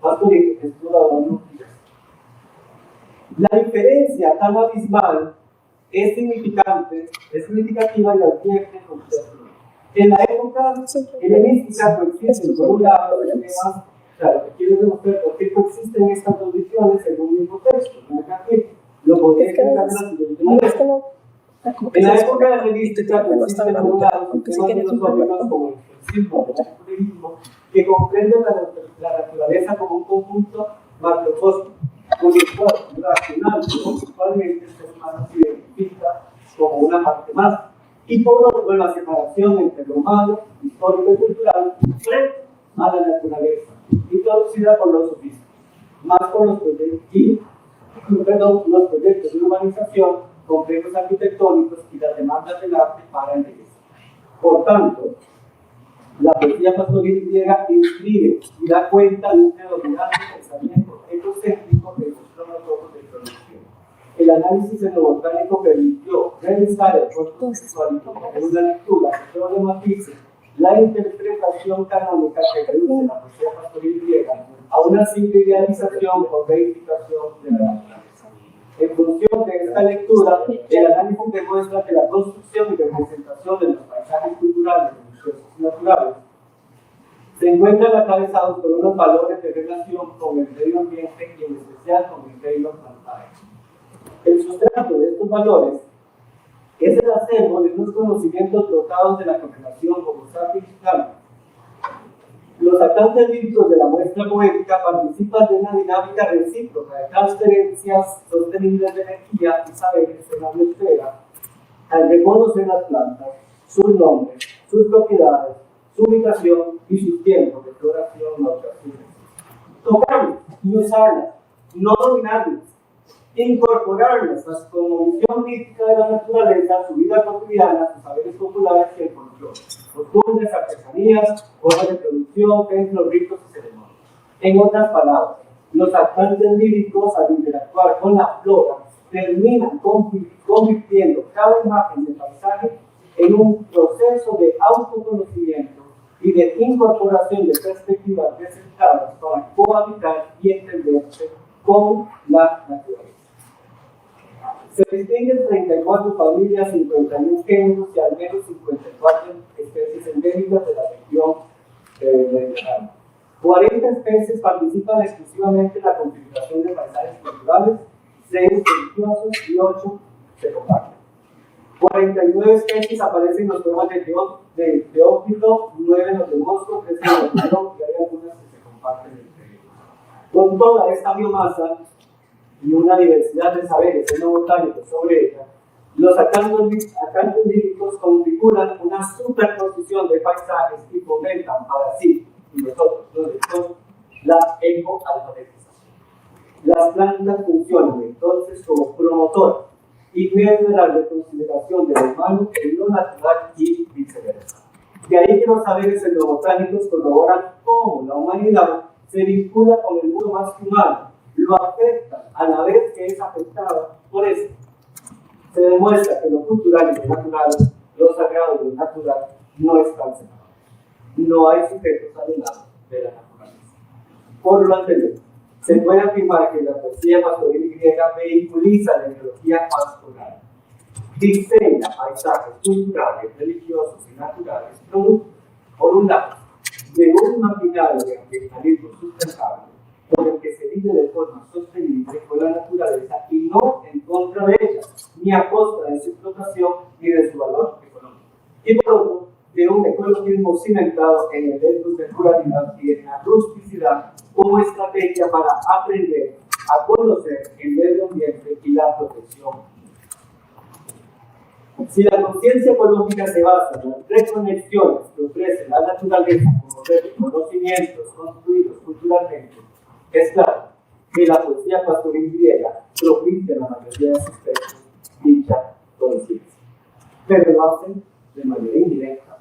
Pastoril, explorador nuclear. La diferencia tan abismal es significativa y advierte con certeza. En la época helenística coexisten, por un lado, temas, claro, que quiero demostrar por qué coexisten estas dos visiones en un mismo texto. Lo podría explicar de la siguiente manera. En la época helenística coexisten, por un lado, sistemas filosóficos como el estoicismo, el epicureísmo, que comprenden la naturaleza como un conjunto macrocósmico, cuyo cuerpo racional principalmente el ser humano se identifica como una parte más. Y por otro, la separación entre lo humano, histórico y cultural, frente a la naturaleza, introducida por los sofistas, más por los proyectos de urbanización, complejos arquitectónicos y las demandas del arte para enriquecer. Por tanto, la poesía pastoril griega inscribe y da cuenta de un predominante pensamiento egocéntrico de los cronotopos de producción. El análisis etnobotánico permitió revisar el corpus sexualito en una lectura que problematice la interpretación canónica que reduce la poesía pastoril griega a una simple idealización o reificación de la naturaleza. En función de esta lectura, el análisis demuestra que la construcción y representación de los paisajes culturales religiosos y naturales se encuentran atravesados por unos valores de relación con el medio ambiente y en especial con el reino planetario. El sustrato de estos valores es el acervo de unos conocimientos dotados de la correlación Homo sapiens sapiens. Los atacantes líricos de la muestra poética participan de una dinámica recíproca de transferencias sostenibles de energía y saberes en la biosfera al reconocer las plantas, sus nombres, sus propiedades, su ubicación y sus tiempos de floración o maduración. Tocarlas y usarlas, no dominarlas, incorporarlas a su cosmovisión mística de la naturaleza, su vida cotidiana, sus saberes populares y el control, costumbres, artesanías, formas de producción, templos, ritos y ceremonias. En otras palabras, los actantes líricos, al interactuar con la flora, terminan convirtiendo cada imagen del paisaje en un proceso de autoconocimiento y de incorporación de perspectivas presentadas para cohabitar y entenderse con la naturaleza. Se distinguen 34 familias, 51 géneros y al menos 54 especies endémicas de la región mediterránea. 40 especies participan exclusivamente en la configuración de paisajes culturales, 6 religiosos y 8 se comparten. 49 especies aparecen en los poemas de Teófilo, 9 en los de Bosco, 3 en los de León y hay algunas que se comparten entre ellos. Con toda esta biomasa y una diversidad de saberes etnobotánicos sobre ella, los acantos líricos configuran una superposición de paisajes y fomentan para sí y nosotros, los lectores, la ecoalfabetización. Las plantas funcionan entonces como promotoras y medio de la reconsideración de lo humano en lo natural y viceversa. De ahí que los saberes etnobotánicos corroboran cómo la humanidad se vincula con el mundo más humano, lo afecta a la vez que es afectada por eso. Se demuestra que lo cultural y lo natural, lo sagrado y lo natural, no están separados. No hay sujetos alienados de la naturaleza. Por lo anterior, se puede afirmar que la poesía pastoril griega vehiculiza la ideología pastoral, diseña paisajes culturales, religiosos y naturales, producto, por un lado, de un imaginario de ambientalismo sustentable, por el que se vive de forma sostenible con la naturaleza y no en contra de ella, ni a costa de su explotación ni de su valor económico. Y por otro, de un ecologismo cimentado en elementos de pluralidad y en la rusticidad como estrategia para aprender a conocer el medio ambiente y la protección. Si la conciencia ecológica se basa en las reconexiones que ofrece la naturaleza como red de conocimientos construidos culturalmente, es claro que la poesía pastoril griega propicia la mayoría de sus textos dicha conciencia, pero lo hacen de manera indirecta,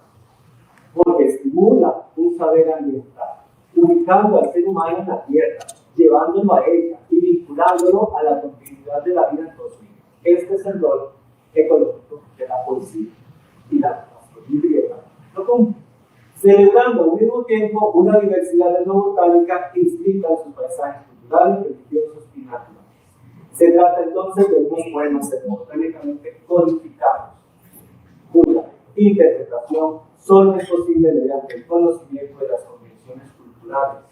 porque estimula un saber ambiental, ubicando al ser humano en la tierra, llevándolo a ella y vinculándolo a la continuidad de la vida cósmica. Este es el rol ecológico de la poesía y la pastoril griega. celebrando al mismo tiempo una diversidad etnobotánica inscrita en sus paisajes culturales, religiosos y naturales. Se trata entonces de unos poemas etnobotánicamente codificados, cuya interpretación solo es posible mediante el conocimiento de las convenciones culturales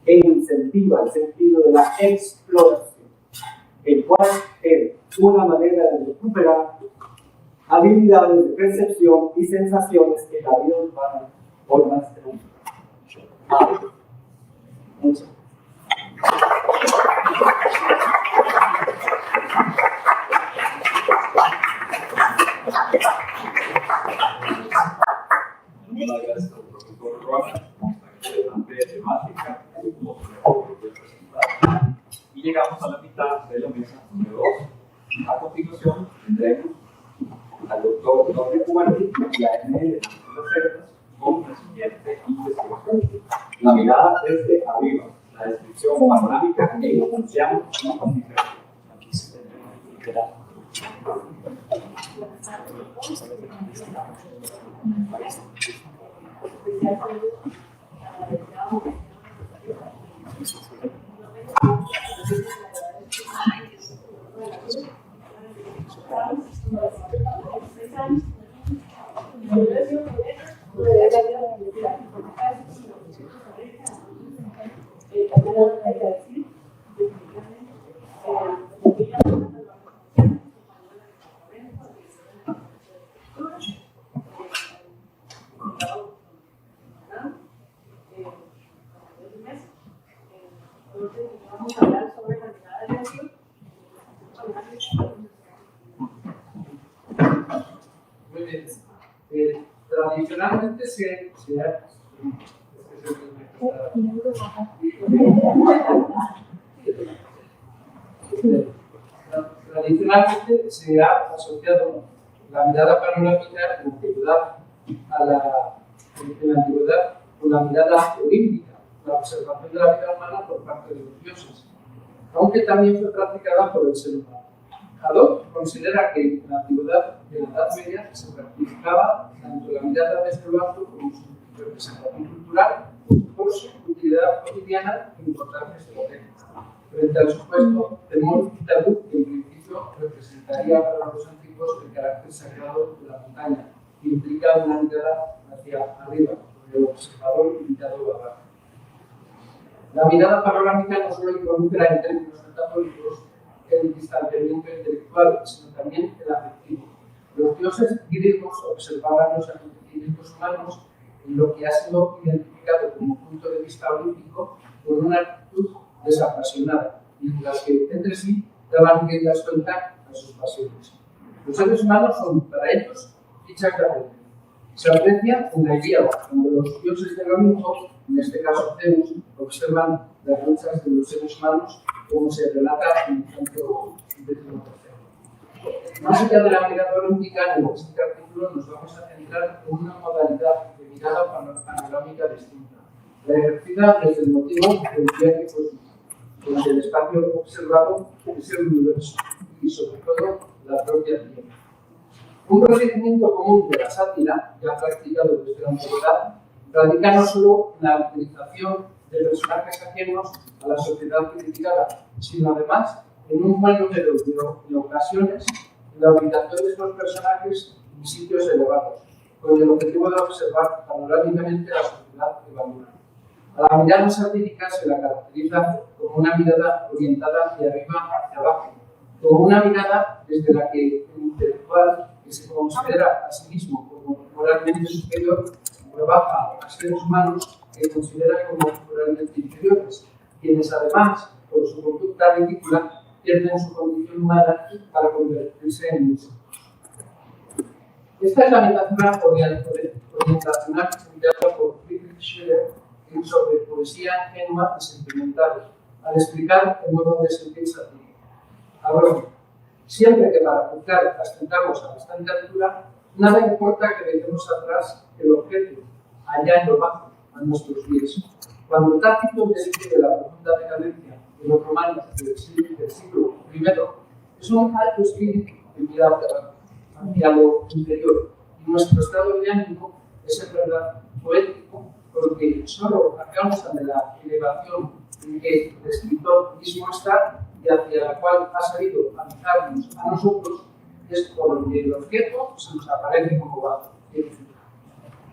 e incentiva el sentido de la exploración, el cual es una manera de recuperar habilidades de percepción y sensaciones que la vida urbana por más muchas. Muchas gracias al profesor Roa, interesante temática que como presentar. Y llegamos a la mitad de la mesa número 2. A continuación tendremos al doctor Jorge Cubardi y la M de las Cerdas con la siguiente investigación. La mirada desde arriba, la descripción panorámica e enunciamos una comunicación. Aquí se tendrá. Muy bien. Tradicionalmente se ha asociado la mirada panorámica en la antigüedad con la mirada olímpica, la observación de la vida humana por parte de los dioses, aunque también fue practicada por el ser humano. Haddock considera que en la antigüedad y en la Edad Media se practicaba tanto la mirada desde lo alto como su representación cultural por su utilidad cotidiana e importancia estratégica. Frente al supuesto temor y tabú que en principio representaría para los antiguos el carácter sagrado de la montaña, que implica una mirada hacia arriba, donde el observador invitado a abajo. La mirada panorámica no solo involucra en términos metafóricos el distanciamiento intelectual, sino también el afectivo. Los dioses griegos observaban los acontecimientos humanos en lo que ha sido identificado como punto de vista olímpico con una actitud desapasionada, mientras que entre sí daban rienda suelta a sus pasiones. Los seres humanos son, para ellos, fichas de papel. Se aprecia en la Ilíada, cuando los dioses del Olimpo, en este caso Zeus, observan las luchas de los seres humanos como se relata en el canto de III. Más allá de la mirada olímpica, en este artículo nos vamos a centrar en una modalidad de mirada panorámica distinta, la ejercida desde el motivo del viaje cósmico, donde el espacio observado es el universo y, sobre todo, la propia Tierra. Un procedimiento común de la sátira, ya practicado desde la antigüedad, radica no solo en la utilización de personajes ajenos a la sociedad criticada, sino además en un buen número de ocasiones en la ubicación de estos personajes en sitios elevados, con el objetivo de observar panorámicamente la sociedad evaluada. A la mirada satírica se la caracteriza como una mirada orientada de arriba hacia abajo, como una mirada desde la que el intelectual, que se considera a sí mismo como moralmente superior, rebaja a seres humanos que considera como moralmente inferiores, quienes además, por su conducta ridícula, pierden su condición humana para convertirse en músicos. Esta es la metáfora orientacional empleada por Friedrich Schiller sobre poesía ingenua y sentimental, al explicar el modo de sentir satírico. Ahora, siempre que para juzgar ascendamos a bastante altura, nada importa que dejemos atrás el objeto, allá en lo bajo, a nuestros pies. Cuando Tácito describe la profunda decadencia de los romanos del siglo I, es un alto espíritu que mira hacia lo interior, y nuestro estado de ánimo es en verdad poético porque solo a causa de la elevación en que el escritor mismo está y hacia la cual ha salido a fijarnos a nosotros, es por donde el objeto se nos aparece como base.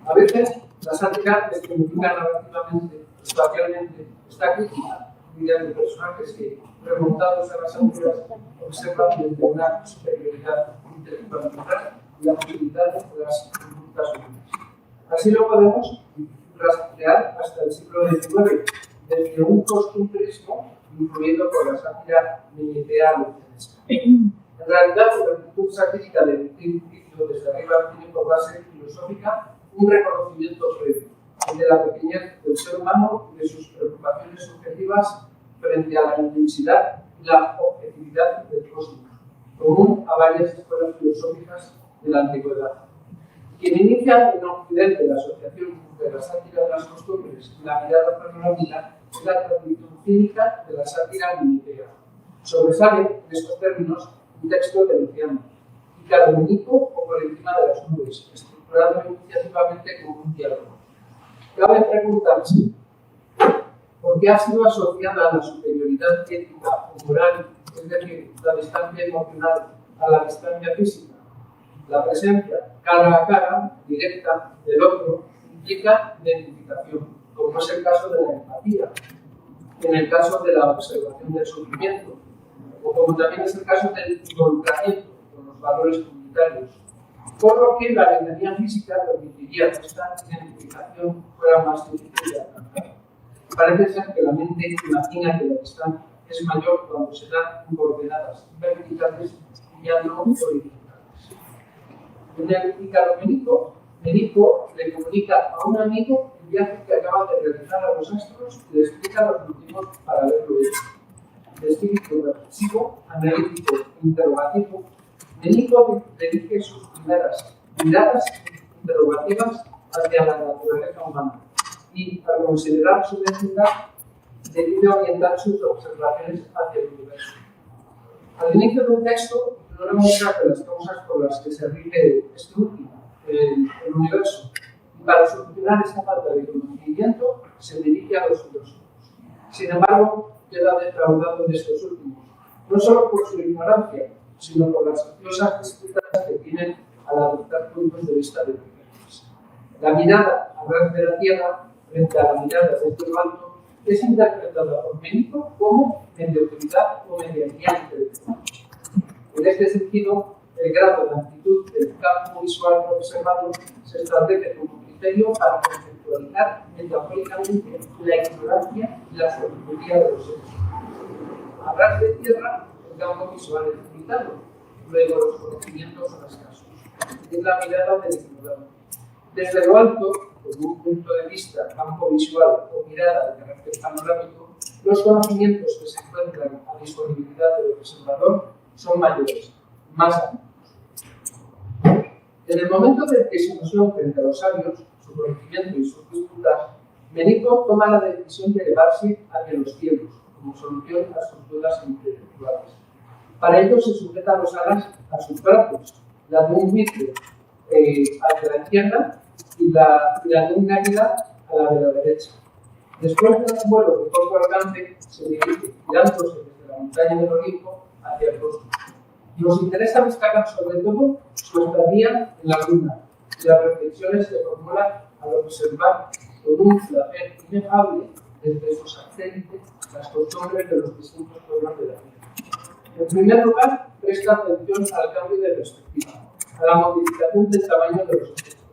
A veces la sátira escenifica narrativamente, espacialmente, esta crítica mediante personajes que, remontados a las alturas, observan desde una superioridad intelectual y la posibilidad de las conductas humanas. Así lo podemos rastrear hasta el siglo XIX, desde un costumbrismo, incluyendo con la sátira militar. En realidad, la actitud satírica de principio desde arriba tiene por base filosófica un reconocimiento previo de la pequeñez del ser humano y de sus preocupaciones subjetivas frente a la intensidad y la objetividad del cosmos, común a varias escuelas filosóficas de la antigüedad. Quien inicia en Occidente la asociación de la sátira de las costumbres y la mirada panorámica es la tradición cínica de la sátira minitea. Sobresale en estos términos un texto de Luciano, Icaro-Menipo o por encima de las nubes, estructurado iniciativamente como un diálogo. Cabe preguntarse por qué ha sido asociada a la superioridad ética o moral, es decir, la distancia emocional a la distancia física. La presencia cara a cara, directa, del otro, implica identificación, como es el caso de la empatía, en el caso de la observación del sufrimiento, o como también es el caso del involucramiento con los valores comunitarios, por lo que la lejanía física permitiría que esta identificación fuera más difícil de alcanzar. Parece ser que la mente imagina que la distancia es mayor cuando se dan coordenadas verticales y ya no horizontales. En el Icaro-Menipo, Menipo le comunica a un amigo el viaje que acaba de realizar a los astros y le explica los motivos para haberlo hecho. De espíritu reflexivo, analítico, interrogativo, Menipo dirige sus primeras miradas interrogativas hacia la naturaleza humana y, al considerar su necesidad, decide orientar sus observaciones hacia el universo. Al inicio de un texto, no demuestra que las causas por las que se rige este último, el universo, y para solucionar esta falta de conocimiento se dirige a los filósofos. Sin embargo, queda defraudado de estos últimos, no solo por su ignorancia, sino por las ociosas disputas que tienen al adoptar puntos de vista diferentes. La mirada a ras de la Tierra frente a la mirada desde lo alto es interpretada por Menipo como mediocridad o medianía intelectual. En este sentido, el grado de amplitud del campo visual observado se establece como criterio para conceptualizar metafóricamente la ignorancia y la sabiduría de los seres. A ras de tierra, el campo visual es limitado, luego los conocimientos son escasos. Es la mirada del ignorante. Desde lo alto, como un punto de vista, campo visual o mirada de carácter panorámico, los conocimientos que se encuentran a disponibilidad del observador son mayores, más amplios. En el momento en que se nos frente a los sabios, su conocimiento y sus disputas, Menipo toma la decisión de elevarse hacia los cielos, como solución a sus dudas intelectuales. Para ello se sujeta los alas a sus brazos, la de un buitre hacia la izquierda y la de un águila a la de la derecha. Después de un vuelo de corto alcance, se dirige, tirándose desde la montaña del Olimpo hacia el cosmos. Nos interesa destacar sobre todo su estadía en la Luna y las reflexiones que formula al observar con un placer inefable desde sus satélites las costumbres de los distintos pueblos de la Tierra. En primer lugar, presta atención al cambio de perspectiva, a la modificación del tamaño de los objetos,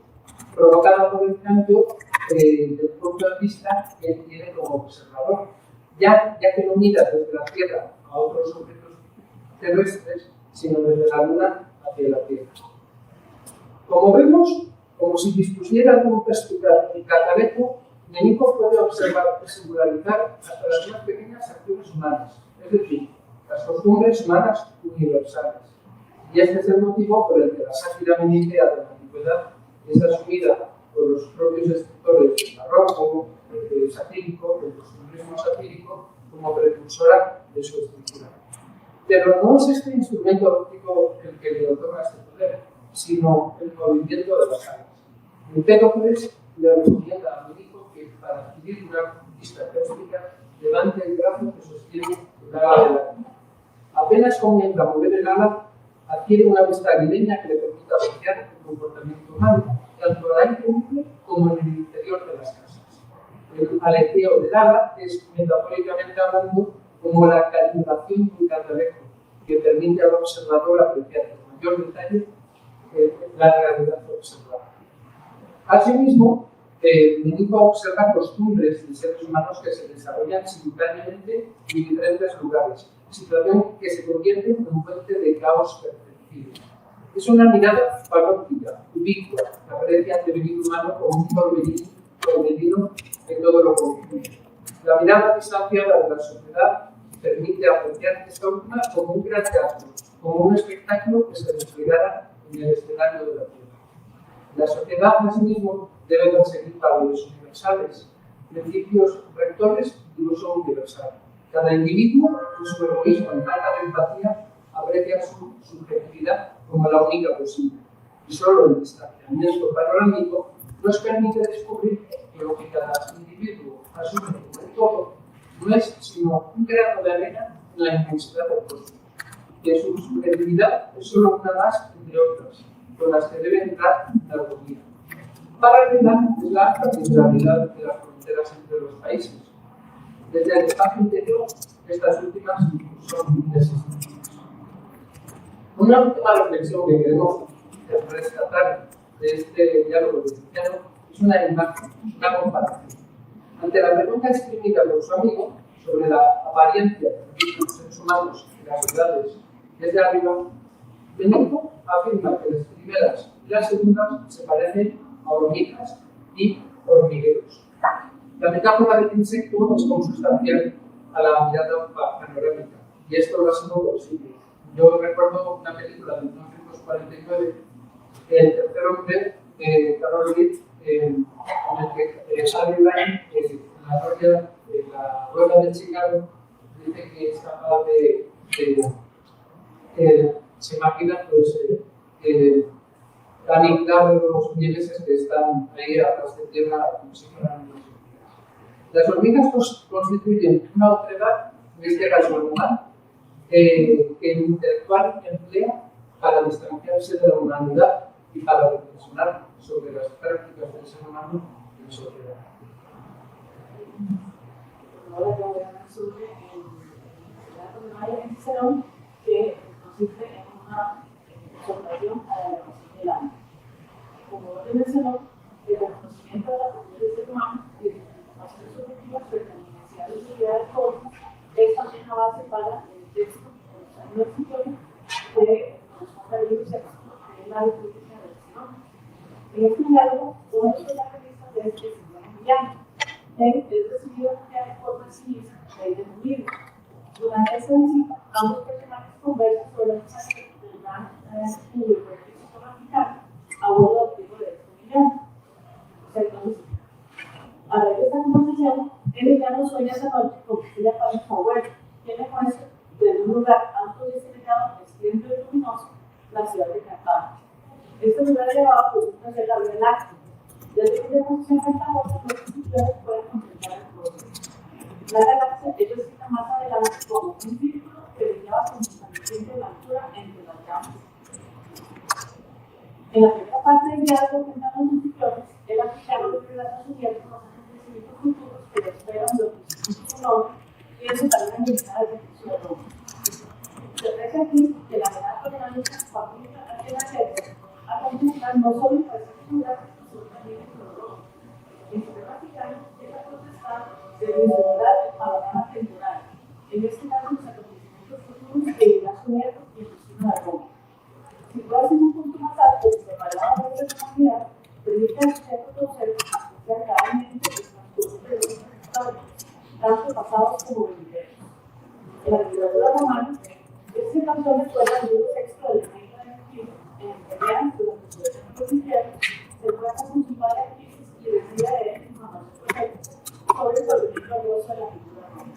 provocada por el cambio del punto de vista que él tiene como observador, ya que no mira desde la Tierra a otros objetos terrestres, sino desde la Luna hacia la Tierra. Como vemos, como si dispusiera de un perspicaz y catalejo, Menipo puede observar y singularizar hasta las más pequeñas acciones humanas, es decir, las costumbres humanas universales. Y este es el motivo por el que la sátira menitea de la antigüedad es asumida por los propios escritores del barroco, del satírico, del costumbrismo satírico, como precursora de su estructura. Pero no es este instrumento óptico el que le otorga este poder, sino el movimiento de las alas. Empédocles le recomienda a Menipo que recibir una conquista cáustica, levanta el brazo que sostiene el ala del águila. Apenas comienza a mover el ala, adquiere una vista aguileña que le permite apreciar el comportamiento humano, tanto al aire libre como en el interior de las casas. El aleteo del ala es, metafóricamente hablando, como la calibración de un catalejo que permite al observador apreciar con mayor detalle la realidad observada. Asimismo, Menico observa costumbres de seres humanos que se desarrollan simultáneamente en diferentes lugares, situación que se convierte en un fuente de caos perceptivo. Es una mirada panóptica, ubicua, que aprecia el devenir humano como un porvenir en todo lo conjunto. La mirada distanciada de la sociedad permite apreciar esta última como un gran teatro, como un espectáculo que se desplegara en el escenario de la Tierra. La sociedad, asimismo, debe perseguir valores universales, principios rectores y uso universal. Cada individuo, en su egoísmo y falta de empatía, aprecia su subjetividad como la única posible. Y solo el distanciamiento panorámico nos permite descubrir que lo que cada individuo asume como el todo no es sino un grano de arena en la inmensidad del cosmos, que su subjetividad es solo una más entre otras, con las que debe entrar en armonía. Paralela es la particularidad de las fronteras entre los países. Desde el espacio interior, estas últimas son inexistentes. Una última reflexión que queremos rescatar de este diálogo cristiano es una imagen, una comparación. Ante la pregunta exprimida por su amigo sobre la apariencia de los seres humanos y las ciudades desde arriba, Benito afirma que las primeras y las segundas se parecen a hormigas y hormigueros. La metáfora del insecto es consustancial a la mirada panorámica, y esto lo hace posible. Yo recuerdo una película de 1949, El tercer hombre, de Carol Reed, en el que Sally Ryan, la novia de la rueda de Chicago, dice que es capaz de se imagina pues, aniquilar los vieneses que están ahí a ras de tierra como si fueran unas hormigas. Las hormigas constituyen una otredad, en este caso animal, que el intelectual emplea para distanciarse de la humanidad y para reflexionar sobre las prácticas del ser humano en sociedad. Ahora yo voy a hablar sobre el dato de Maya Cicerón, que consiste en una exhortación a la elevación del ánimo. Como orden mencionó, el reconocimiento de la cultura del ser humano y de las subjetivas frente a la necesidad de utilidad del cosmos es también la base para el texto de los años que corresponde al libro sexto, que es la disciplina del ser humano. En este diálogo, uno de los protagonistas es el señor Emiliano. Él es recibido por Marcilis, rey de Mumir. Durante esta visita, ambos personajes conversan sobre la necesidad del gran estudio político africano a bordo activo de Emiliano. O sea, entonces, a raíz de esta conversación, Emiliano sueña esa noche con que ella para su abuelo, quien le muestra desde un lugar alto y desheredado, espléndido y luminoso, la ciudad de Cartago. Este lugar elevado resulta ser la Vía Láctea. Desde que se posiciona Cartago, los escritores pueden contemplar el cosmos. La galaxia es descrita más adelante como un círculo que brillaba constantemente en la altura entre las llamas. En la primera parte del diálogo que están los ciclones, el africano le relata a su viaje con los acontecimientos futuros que le esperan de su nombre y en su tarea militar de su Roma. Se aprecia aquí que la verdad colonialista fabrica a que la gente a contemplar no solo en paisajes rurales, sino también en los en su tema africano, esta potestad de vislumbrar el panorama temporal, en este caso los acontecimientos futuros que irá su nieto y el destino de Roma. Situados en un punto más alto y separado de la humanidad, permite al sujeto conocer apreciar claramente el transcurso de los históricos, tanto pasados como venideros. En la literatura romana, este canción recuerda el libro sexto del reino de Egipto, en el que vean durante su ejemplo cristiano, se encuentra con su padre Crisis y decide de él información correcta sobre el porvenir glorioso de la cultura romana.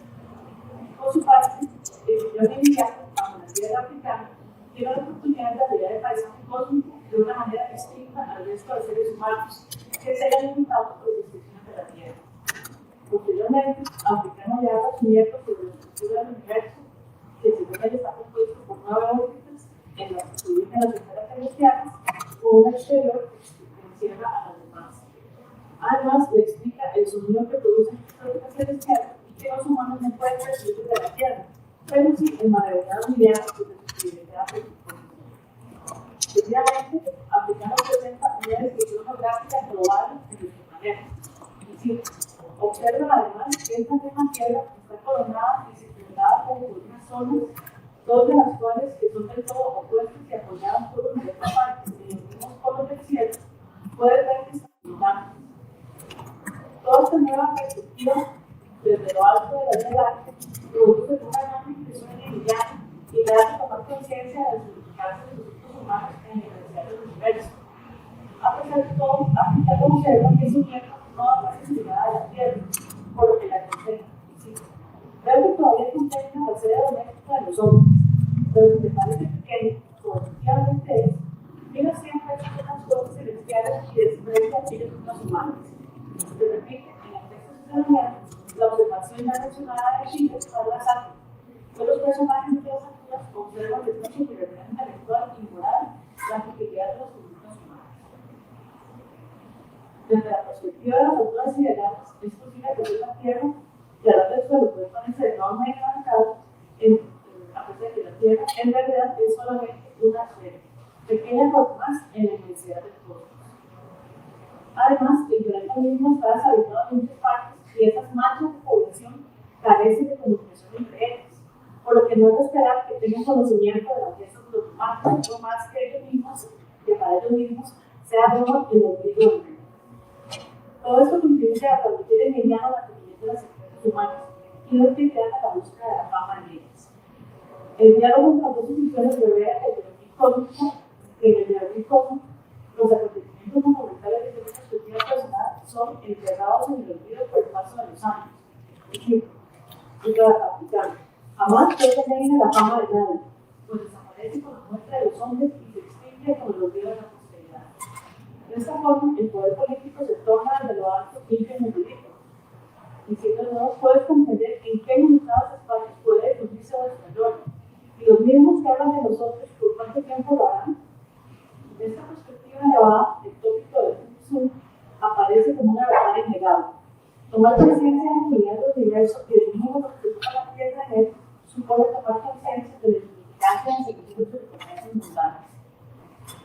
Por su parte, el señor Emiliano, bajo la tierra africana, tiene la oportunidad de apreciar el paisaje cósmico de una manera distinta al resto de seres humanos que se hayan limitado por descripciones de la Tierra. Posteriormente, Africano ya ha descubierto sobre la estructura del universo, que según él está compuesto por 9 órbitas, en las que se ubican las esferas celestiales, con un exterior que encierra a las demás. Además, le explica el sonido que producen estas órbitas celestiales y que los humanos no pueden percibir desde la Tierra, pero sí el maravilloso liviano que se experimenta por su posición. Efectivamente, Africano presenta una descripción geográfica global de nuestro planeta. Es decir, observa además que esta misma Tierra está coronada y circundada por unas zonas, dos de las cuales que son del todo opuestas y apoyadas por una otra parte de los mismos polos del cielo, puede ver que están simultáneos. Toda esta nueva perspectiva, desde lo alto de la galaxia, produce una gran impresión liviana y le hace tomar conciencia del significado de los grupos humanos en el universo del universo. A pesar de todo, Africano observa que su tierra no aparece ligada a la Tierra, por lo que la contempla. Veo que todavía contempla la sede doméstica de los hombres, pero si te parece pequeño, como efectivamente es, mira siempre estas cosas celestiales y desprecia aquellas cosas humanas. Se repite en el texto subterráneo la observación ya mencionada de Chile para la sangre, que los personajes de las alturas observan de una superioridad intelectual y moral la fragilidad de los conductos humanos. Desde la perspectiva de las alturas siderales, es posible que la Tierra y a la del suelo puede parecer enorme y marcado, a pesar de que la Tierra en realidad es solamente una esfera, pequeña por más en la inmensidad del cosmos. Además, el planeta mismo está deshabitado en muchas partes y esas manchas de población carecen de comunicación entre ellas, por lo que no es de esperar que tengan conocimiento de la fiesta de los humanos, mucho más que ellos mismos, que para ellos mismos sea Roma el ombligo del mundo. Todo esto contribuye a transmitir en mediano la conocimiento de las empresas humanas y no utilizar a la búsqueda de la fama en ellas. El diálogo entre las dos instituciones revela que en el devenir cósmico, los acontecimientos fundamentales de esta perspectiva personal son enterrados en el olvido por el paso de los años. Es decir, Africano jamás puede tener la fama de nadie, pues desaparece con la muerte de los hombres y se extingue con el olvido de la posteridad. De esta forma, el poder político se torna desde lo alto limpio y ridículo. Diciendo de nuevo, puedes comprender en qué limitados espacios puede producirse vuestra gloria, y los mismos que hablan de nosotros, ¿por cuánto tiempo lo harán? De esta perspectiva elevada, el tópico del Zoom aparece como una verdad innegable. Tomar conciencia de la unidad del universo y del mismo que ocupa la Tierra en él supone tomar conciencia de la significancia de sentidos de circunstancias mundanas.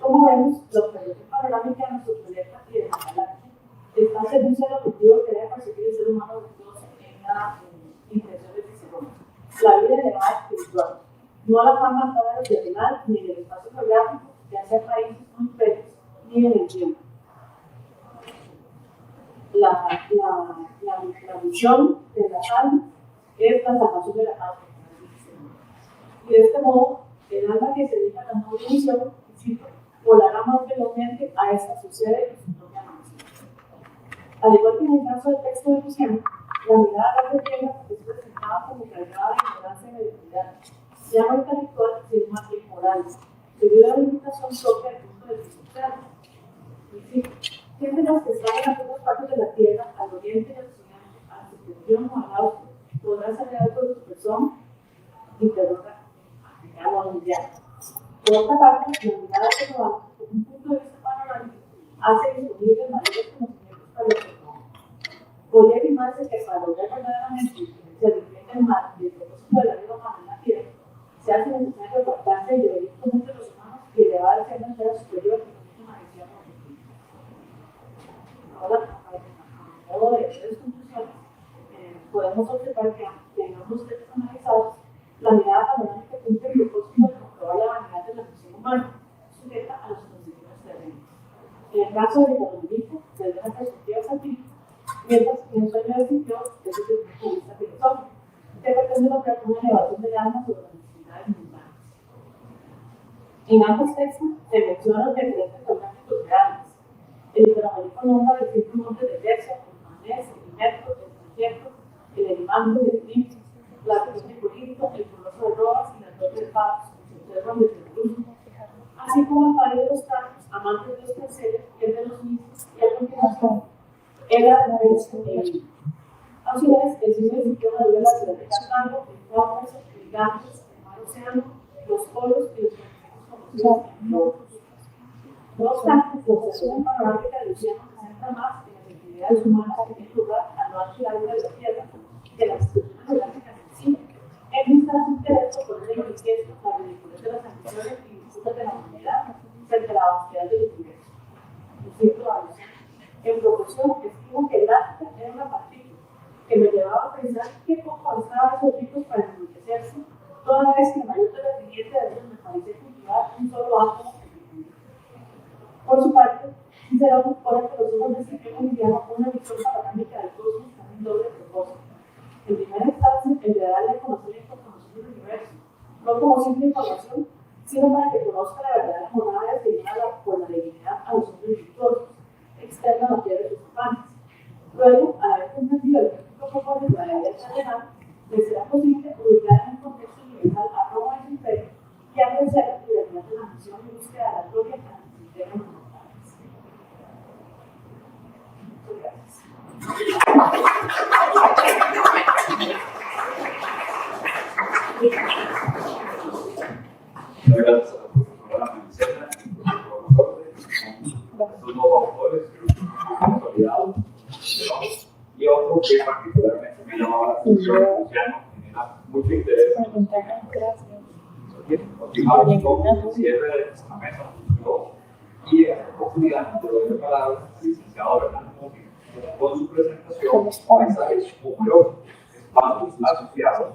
Como vemos, la observación panorámica de nuestro planeta y de la galaxia está al servicio del objetivo que debe perseguir el ser humano virtuoso en la impresión de Cicerón: la vida elevada espiritual, no a la fama alta regional ni en el espacio geográfico, ya sea países o imperios, ni en el tiempo. La misión de la alma es la salvación de la alma. Y de este modo, el alma que se dedica a la noble misión, volará más velozmente a esta sucede en su propia misión. Al igual que en el caso del texto de Luciano, la mirada de Tierra es presentada como cargada de ignorancia y mediocridad, ya no intelectual, sino más bien moral, debido a la limitación propia del punto de vista social. Es decir, siempre los que están en algunas partes de la Tierra, al oriente y al occidente, a la septentrión o al austro, podrán saber algo de su persona y interroga a la mundial. Por otra parte, la mirada que nos da, desde un punto de vista panorámico, hace disponibles mayores conocimientos para los humanos. Podría afirmarse que para lograr verdaderamente la diferencia del mar y el propósito de la vida humana en la Tierra, se hace necesario apartarse y vivir con entre los humanos y elevar a ser una esfera superior que una visión objetiva. Ahora, a modo de tres conclusiones, podemos observar que en ambos textos analizados, la mirada panorámica cumple el propósito de comprobar la vanidad de la misión humana, sujeta a los conceptos terrenos. En el caso del economista, desde una perspectiva satírica, mientras que en sueño de Sitio, desde el punto de vista filosófico, que pretende lograr una elevación del alma sobre las necesidades mundanas. En ambos textos se mencionan los diferentes geográficos reales. El iberoamericano nombra los 5 montes de Persia, el Manés, el Imerco, el Concierto, el Elimanto y el Eclipse, la región de Corinto, el Coloso de Rodas y la Torre de Pavos, que se observan desde el Bruno, así como el padre de los carros, amantes de los terceros, el de los mismos, y a continuación, el de la Persia y el Libro. A A su vez, el cine sintió una de la ciudad de Cartago, el Cáucaso, el Ganges, el Mar Océano, los polos y los conflictos conocidos entre otros. No obstante, la observación panorámica del océano se centra más en las actividades humanas que tienen lugar a lo ancho y largo de la Tierra que las instituciones geográficas en sí. En vista de su interés por poner en manifiesto la ridiculez de las ambiciones y disputas de la humanidad frente a la vastedad del universo. En proporción, estimo que Gráfica era una partícula que me llevaba a pensar qué poco avanzaba esos ricos para enriquecerse, toda vez que la mayor terrateniente de ellos me parecía cultivar un solo átomo en el mundo. Por su parte, Cicerón pone que los ojos del ciclo boliviano una visión panorámica del cosmos con un doble propósito. En primera instancia, el de darle a conocer la información del universo, no como simple información, sino para que conozca la verdadera jornada designada por la divinidad a los hombres virtuosos, externa a la tierra de sus afanes. Luego, al haber comprendido el práctico propósito de la vida terrenal, les será posible ubicar en un contexto universal a Roma y su imperio y apreciar la libertad de la misión y búsqueda de la gloria ante los sistemas mortales. Muchas gracias. Muchas gracias a la profesora Maricela y al profesor Jorge. Son dos autores que hemos consolidado, y otro que particularmente me llamaba la atención, Luciano, genera mucho interés. Continuamos con el cierre de esta mesa y en oportunidad de doy la palabra al licenciado Bernardo Mójica con su presentación Paisajes Mujeres, espacios asociados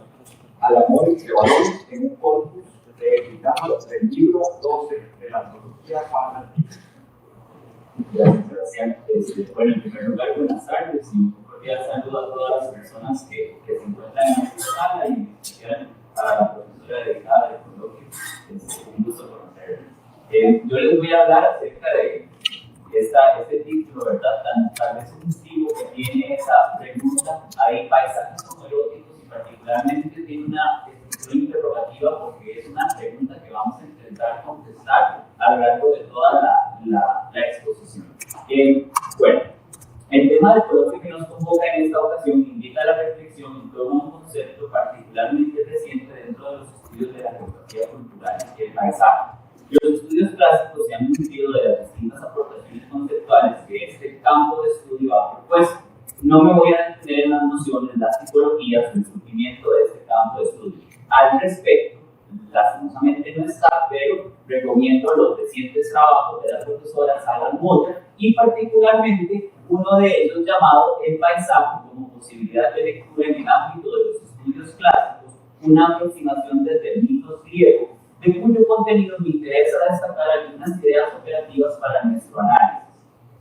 al amor y que valores en un corpus de epitafios del libro 12 de la antología Fanatic. Gracias. Bueno, en primer lugar, buenas tardes y un cordial saludo a todas las personas que se encuentran en esta sala y en especial a la profesora dedicada del coloquio. Es un gusto conocerla. Yo les voy a hablar acerca de este título, ¿verdad? Tal vez sugestivo que tiene esa pregunta. Hay paisajes homoeróticos y particularmente tiene una estructura interrogativa porque es una pregunta que vamos a intentar contestar a lo largo de toda la exposición. Bueno, el tema del coloquio que nos convoca en esta ocasión invita a la reflexión en torno a un concepto particularmente reciente dentro de los estudios de la geografía cultural, el paisaje. Los estudios clásicos se han nutrido de las distintas aportaciones conceptuales que este campo de estudio ha propuesto. No me voy a detener en las nociones, las tipologías o el surgimiento de este campo de estudio. Al respecto, lastimosamente no está, pero recomiendo los recientes trabajos de la profesora Sara Moya y particularmente uno de ellos llamado El paisaje como posibilidad de lectura en el ámbito de los estudios clásicos, una aproximación desde el mito griego, de cuyo contenido me interesa destacar algunas ideas operativas para nuestro análisis.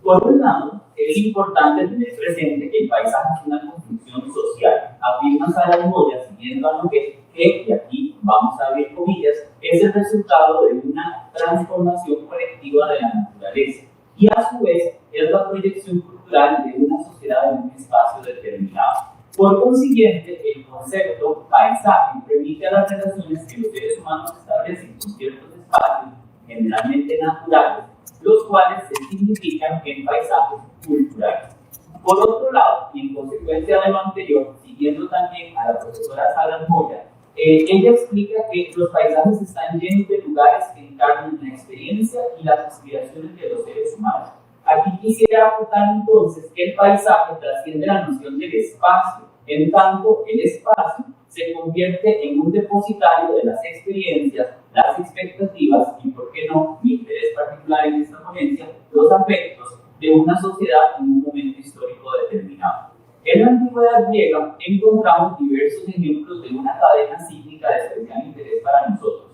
Por un lado, es importante tener presente que el paisaje es una construcción social, afirma Sara Moya, siguiendo a lo que, y aquí vamos a abrir comillas, es el resultado de una transformación colectiva de la naturaleza y a su vez es la proyección cultural de una sociedad en un espacio determinado. Por consiguiente, el concepto paisaje permite a las relaciones que los seres humanos establecen con ciertos espacios, generalmente naturales, los cuales se significan en paisajes culturales. Por otro lado, y en consecuencia de lo anterior, siguiendo también a la profesora Sara Moya, ella explica que los paisajes están llenos de lugares que encarnan la experiencia y las aspiraciones de los seres humanos. Aquí quisiera aportar entonces que el paisaje trasciende la noción del espacio, en tanto el espacio se convierte en un depositario de las experiencias, las expectativas y, por qué no, mi interés particular en esta ponencia, los afectos de una sociedad en un momento histórico determinado. En la antigüedad griega encontramos diversos ejemplos de una cadena cíclica de especial interés para nosotros: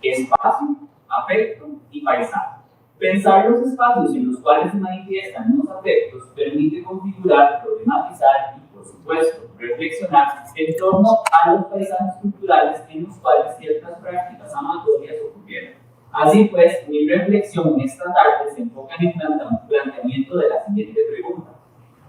espacio, afecto y paisaje. Pensar los espacios en los cuales se manifiestan los afectos permite configurar, problematizar y, por supuesto, reflexionar en torno a los paisajes culturales en los cuales ciertas prácticas amatorias ocurrieron. Así pues, mi reflexión esta tarde se enfoca en el planteamiento de la siguiente pregunta.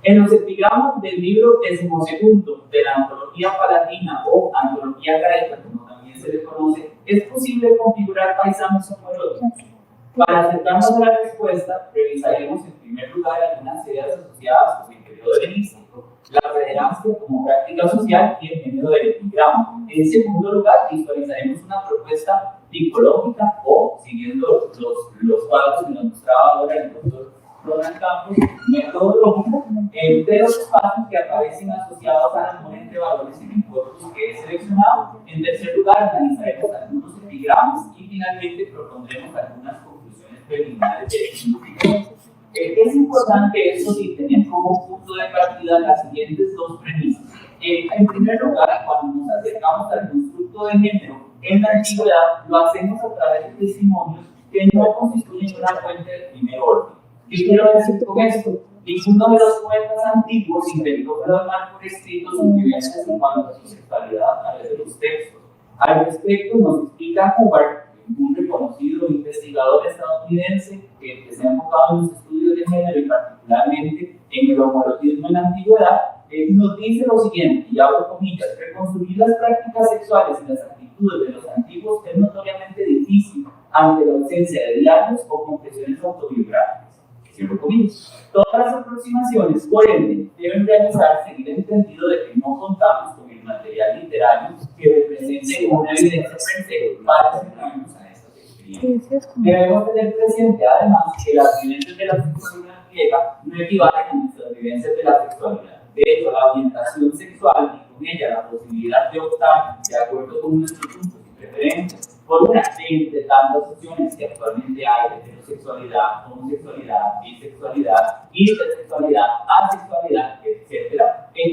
En los epigramas del libro 12º de la Antología Palatina o Antología Graica, como también se le conoce, ¿es posible configurar paisajes homoeróticos? Para acercarnos a la respuesta, revisaremos en primer lugar algunas ideas asociadas con el periodo helenístico la pederastia como práctica social y el género del epigrama. En segundo lugar, visualizaremos una propuesta tipológica o, siguiendo los cuadros que nos mostraba ahora el doctor Ronald Campos, metodológica de los espacios que aparecen asociados a la mujer de valores en el corpus que he seleccionado. En tercer lugar, analizaremos algunos epigramas y finalmente propondremos algunas conclusiones preliminares de significado. Es importante eso y tener como punto de partida las siguientes dos premisas. En primer lugar, cuando nos acercamos al constructo de género en la antigüedad, lo hacemos a través de testimonios que no constituyen una fuente de primer orden. ¿Qué quiero decir con esto? Ninguno de los poetas antiguos intentó plasmar por escrito sus vivencias en cuanto a su sexualidad a través de los textos. Al respecto, nos explica Hubbard, un reconocido investigador estadounidense que se ha enfocado en los estudios de género y particularmente en el homoerotismo en la antigüedad, nos dice lo siguiente, y abro comillas: reconstruir las prácticas sexuales y las actitudes de los antiguos es notoriamente difícil ante la ausencia de diarios o confesiones autobiográficas. Cierro comillas. Todas las aproximaciones, por ende, deben realizarse en el entendido de que no contamos con el material literario que represente una evidencia per se para acercarnos a estas experiencias. Debemos tener presente, además, que las vivencias de la sexualidad griega no equivalen a nuestras vivencias de la sexualidad. De hecho, la orientación sexual y con ella la posibilidad de optar de acuerdo con nuestros gustos y preferencias por una serie de tantas opciones que actualmente hay de heterosexualidad, homosexualidad, bisexualidad, intersexualidad, asexualidad, etc.,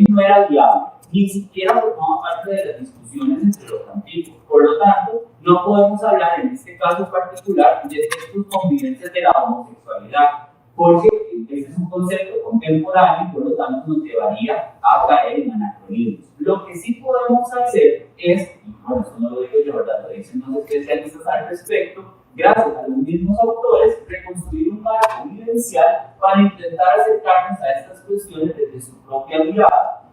no era viable, ni siquiera formaba parte de las discusiones entre los antiguos. Por lo tanto, no podemos hablar en este caso particular de textos convivencias de la homosexualidad, porque ese es un concepto contemporáneo y por lo tanto nos llevaría a caer en anacronismos. Lo que sí podemos hacer es, y bueno, eso no lo digo yo, ¿verdad? Lo dicen los especialistas al respecto, gracias a los mismos autores, reconstruir un marco vivencial para intentar acercarnos a estas cuestiones desde su propia mirada,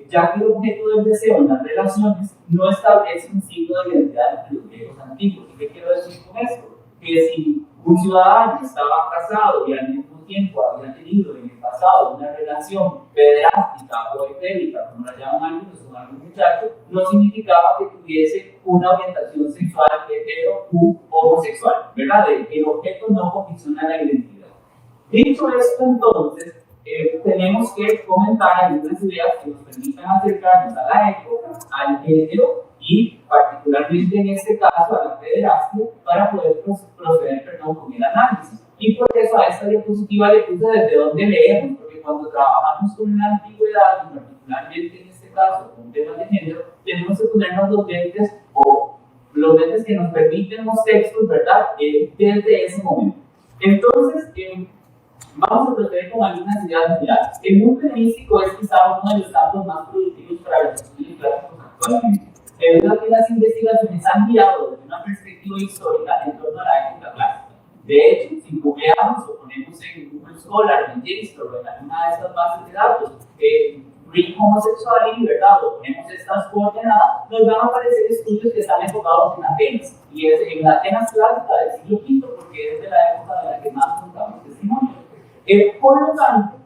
ya que el objeto del deseo en las relaciones no establece un signo de identidad entre los griegos antiguos. ¿Y qué quiero decir con esto? Que si un ciudadano estaba casado y al mismo tiempo había tenido en el pasado una relación pederástica o etélica, como la llaman algunos, con algún muchacho, no significaba que tuviese una orientación sexual hetero u homosexual, ¿verdad? El objeto no condiciona la identidad. Dicho esto, entonces, tenemos que comentar algunas ideas que nos permitan acercarnos a la época, al género y particularmente en este caso a la pederastia para poder proceder con el análisis. Y por eso a esta diapositiva le puse desde dónde leemos, porque cuando trabajamos con la antigüedad, y particularmente en este caso con temas de género, tenemos que ponernos los lentes o los lentes que nos permiten los textos, ¿verdad? Desde ese momento. Entonces, vamos a proceder con algunas ideas generales. El mundo helenístico es quizá uno de los campos más productivos para los estudios clásicos actualmente. Debido a que las investigaciones han girado desde una perspectiva histórica en torno a la época clásica. De hecho, si googleamos o ponemos en Google Scholar, en JSTOR o en alguna de estas bases de datos, Greek homosexuality, ¿verdad? O ponemos estas coordenadas, nos van a aparecer estudios que están enfocados en Atenas. Y es en la Atenas clásica del siglo V, porque es de la época de la que más contamos testimonios. Por lo tanto,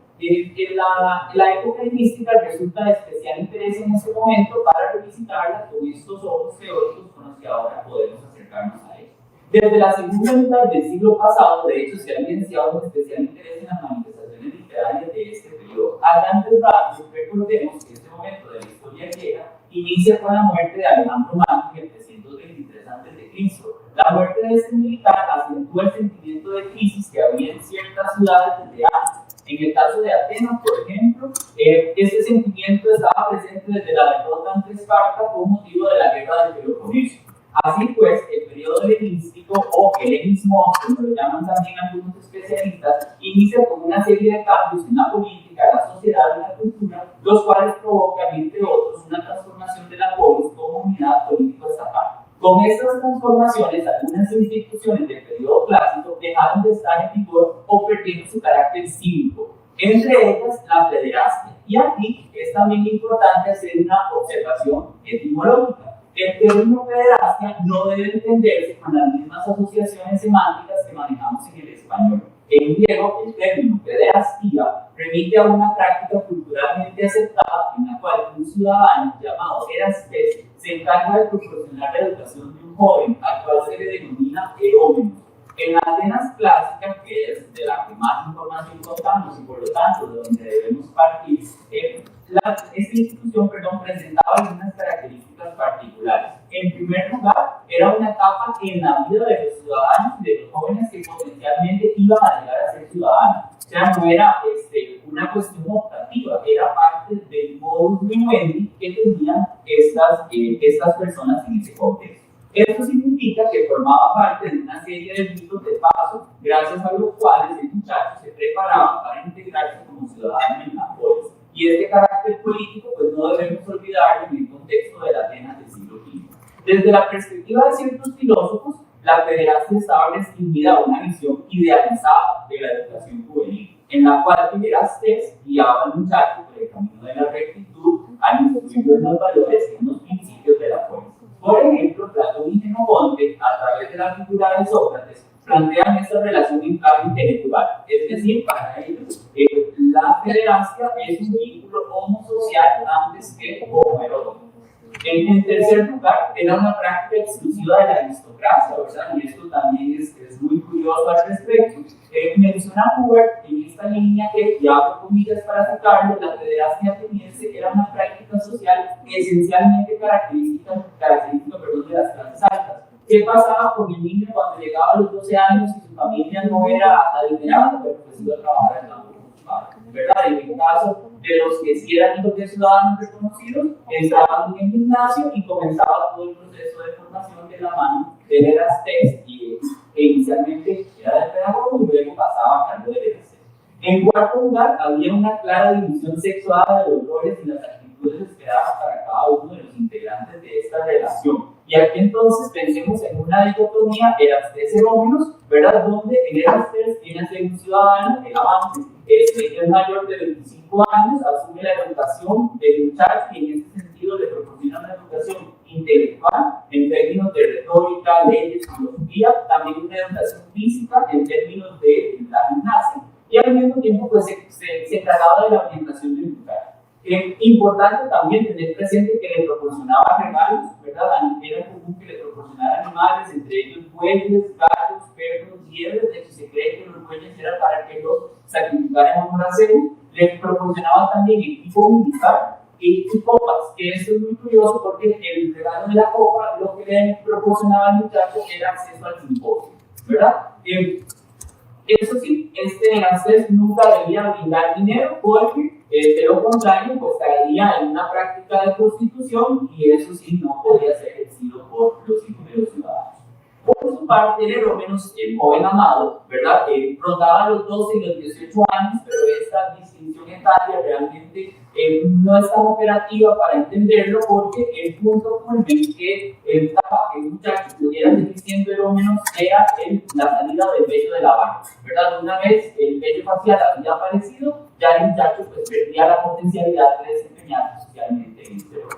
la época helenística resulta de especial interés en este momento para revisitarla con estos ojos teóricos con los que ahora podemos acercarnos a ella. Desde la segunda mitad del siglo pasado, de hecho, se ha evidenciado un especial interés en las manifestaciones literarias de este periodo. A grandes rasgos, recordemos que este momento de la historia griega inicia con la muerte de Alejandro Magno en el 323 a.C. La muerte de este militar acentúa el sentimiento de crisis que había en ciertas ciudades desde antes. En el caso de Atenas, por ejemplo, este sentimiento estaba presente desde la derrota ante Esparta con motivo de la guerra del Peloponeso. Así pues, el periodo helenístico o helenismo, como lo llaman también algunos especialistas, inicia con una serie de cambios en la política, la sociedad y la cultura, los cuales provocan, entre otros, una transformación de la polis como unidad político-estatal. Con estas transformaciones, algunas instituciones del periodo clásico dejaron de estar en vigor o perdieron su carácter cívico, entre ellas la pederastia. Y aquí es también importante hacer una observación etimológica. El término pederastia no debe entenderse con las mismas asociaciones semánticas que manejamos en el español. En griego, el término pederastia remite a una práctica culturalmente aceptada en la cual un ciudadano llamado Erastes se encarga de proporcionar la educación de un joven al cual se le denomina erómeno. En las Atenas clásicas, que es de la que más información contamos y por lo tanto de donde debemos partir, esta institución presentaba algunas características particulares. En primer lugar, era una etapa en la vida de los ciudadanos y de los jóvenes que potencialmente iban a llegar a ser ciudadanos. O sea, no era una cuestión optativa, era parte del modus vivendi que tenían estas personas en ese contexto. Esto significa que formaba parte de una serie de ritos de paso, gracias a los cuales el muchacho se preparaba para integrarse como ciudadano en la polis. Y este carácter político, pues no debemos olvidarlo en el contexto de la Atenas del siglo V. Desde la perspectiva de ciertos filósofos, la pederastia estaba restringida a una visión idealizada de la educación juvenil, en la cual Erastes guiaba al muchacho por el camino de la rectitud, al instruirlo en los valores y en los principios de la polis. Por ejemplo, Platón y Genofonte, a través de la figura de Sócrates, plantean esta relación en clave intelectual. Es decir, para ellos, la pederastia es un vínculo homosocial antes que homoerótico. En tercer lugar, era una práctica exclusiva de la aristocracia, ¿verdad? Y esto también es muy curioso al respecto. Menciona Hubert en esta línea que, y abro comillas para citarlo, la pederastia ateniense era una práctica social esencialmente característica de las clases altas. ¿Qué pasaba con el niño cuando llegaba a los 12 años y su familia no era adinerada, pero pues iba a trabajar en la ¿verdad? En el caso de los que sí eran hijos de ciudadanos reconocidos, entraban en el gimnasio y comenzaba todo el proceso de formación de la mano del Erastes, que inicialmente era del pedagogo y luego pasaba a cargo del Erastes. En cuarto lugar, había una clara división sexual de los roles y las actitudes esperadas para cada uno de los integrantes de esta relación. Y aquí entonces pensemos en una dicotomía Erastes-Erómenos, ¿verdad? Donde el Erastes viene a ser un ciudadano, el avance, es mayor de 25 años, asume la educación del muchacho y en este sentido le proporciona una educación intelectual en términos de retórica, leyes, filosofía, también una educación física en términos de la gimnasia y al mismo tiempo pues, se encargaba de la orientación del muchacho. Importante también tener presente que le proporcionaba regalos, ¿verdad? Era común que le proporcionara animales, entre ellos bueyes, gallos, perros, liebres. De hecho, se cree que los bueyes eran para que los sacrificaran en un Zeus. Le proporcionaba también equipo militar y copas, que esto es muy curioso porque el regalo de la copa lo que le proporcionaba al muchacho era acceso al simposio, ¿verdad? Eso sí, Erastes nunca debía brindar dinero porque de lo contrario, pues caería en una práctica de prostitución y eso sí no podía ser ejercido por los hijos de los ciudadanos. Por su parte, el Erómenos, el joven amado, ¿verdad? Rondaba los 12 y los 18 años, pero esta distinción etaria realmente no es tan operativa para entenderlo porque el punto culmen que evitaba que el muchacho pudiera seguir siendo Erómenos era la salida del vello de la barba, ¿verdad? Una vez el vello facial había aparecido, ya el muchacho pues perdía la potencialidad de desempeñarse socialmente en este rol.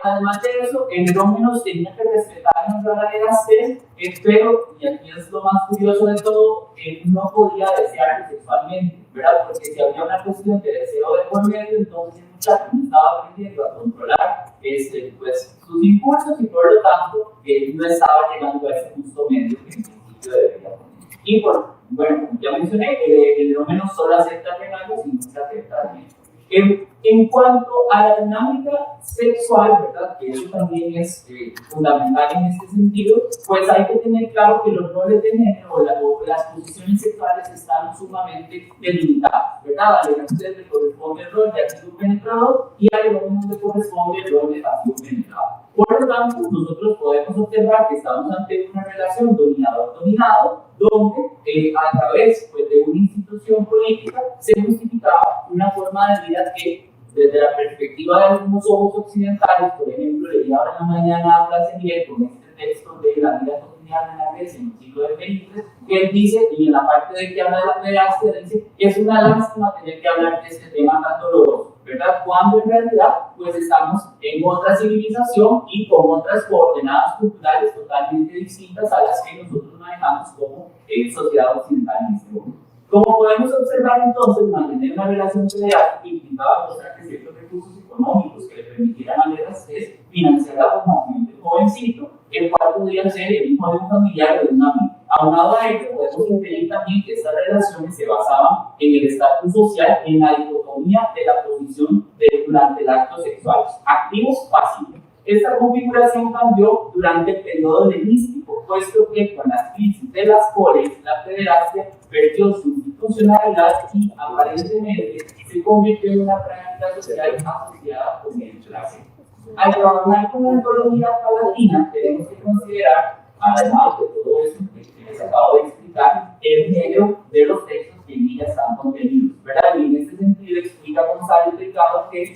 Además de eso, el Erómenos tenía que respetar y honrar a Erastes, pero, y aquí es lo más curioso de todo, él no podía desearlo sexualmente, ¿verdad? Porque si había una cuestión de deseo de por medio, entonces el muchacho no estaba aprendiendo a controlar pues, sus impulsos y por lo tanto no estaba llegando a ese justo medio que en principio debería tener. Y bueno, como ya mencioné, el Erómenos solo acepta regalos y no se acepta dinero. En cuanto a la dinámica sexual, ¿verdad? Que eso también es fundamental en este sentido, pues hay que tener claro que los roles de género o las posiciones sexuales están sumamente delimitadas, ¿verdad? A Erastes le corresponde el rol de activo penetrador y a Erómenos le corresponde el rol de pasivo penetrado. Por lo tanto, nosotros podemos observar que estamos ante una relación dominador-dominado, donde a través pues, de una institución política se justificaba una forma de vida que, desde la perspectiva de algunos ojos occidentales, por ejemplo, leí ahora en la mañana a Brasilia con este texto de la vida cotidiana en la Grecia en el siglo de Pericles, que él dice, y en la parte de que habla de la pederastia, dice que es una lástima tener que hablar de este tema tan doloroso, ¿verdad? Cuando en realidad pues estamos en otra civilización y con otras coordenadas culturales totalmente distintas a las que nosotros manejamos como sociedad occidental en este momento. Como podemos observar entonces, mantener una relación federal implicaba mostrar que ciertos recursos económicos que le permitieran a la escasez financiar la formación del jovencito, el cual podría ser el hijo de un familiar o de un amigo. Aunado a ello, podemos inferir también que estas relaciones se basaban en el estatus social, en la dicotomía de la posición durante el acto sexual, activos-pasivos. Esta configuración cambió durante el periodo helenístico, puesto que con las crisis de las polis, la federacia perdió su institucionalidad y aparentemente se convirtió en una práctica social asociada con el clase. Al trabajar con la antología palatina, tenemos que considerar, además de todo esto que les acabo de explicar, el género de los textos que en ella están contenidos, ¿verdad? Y en este sentido explica González Delgado que,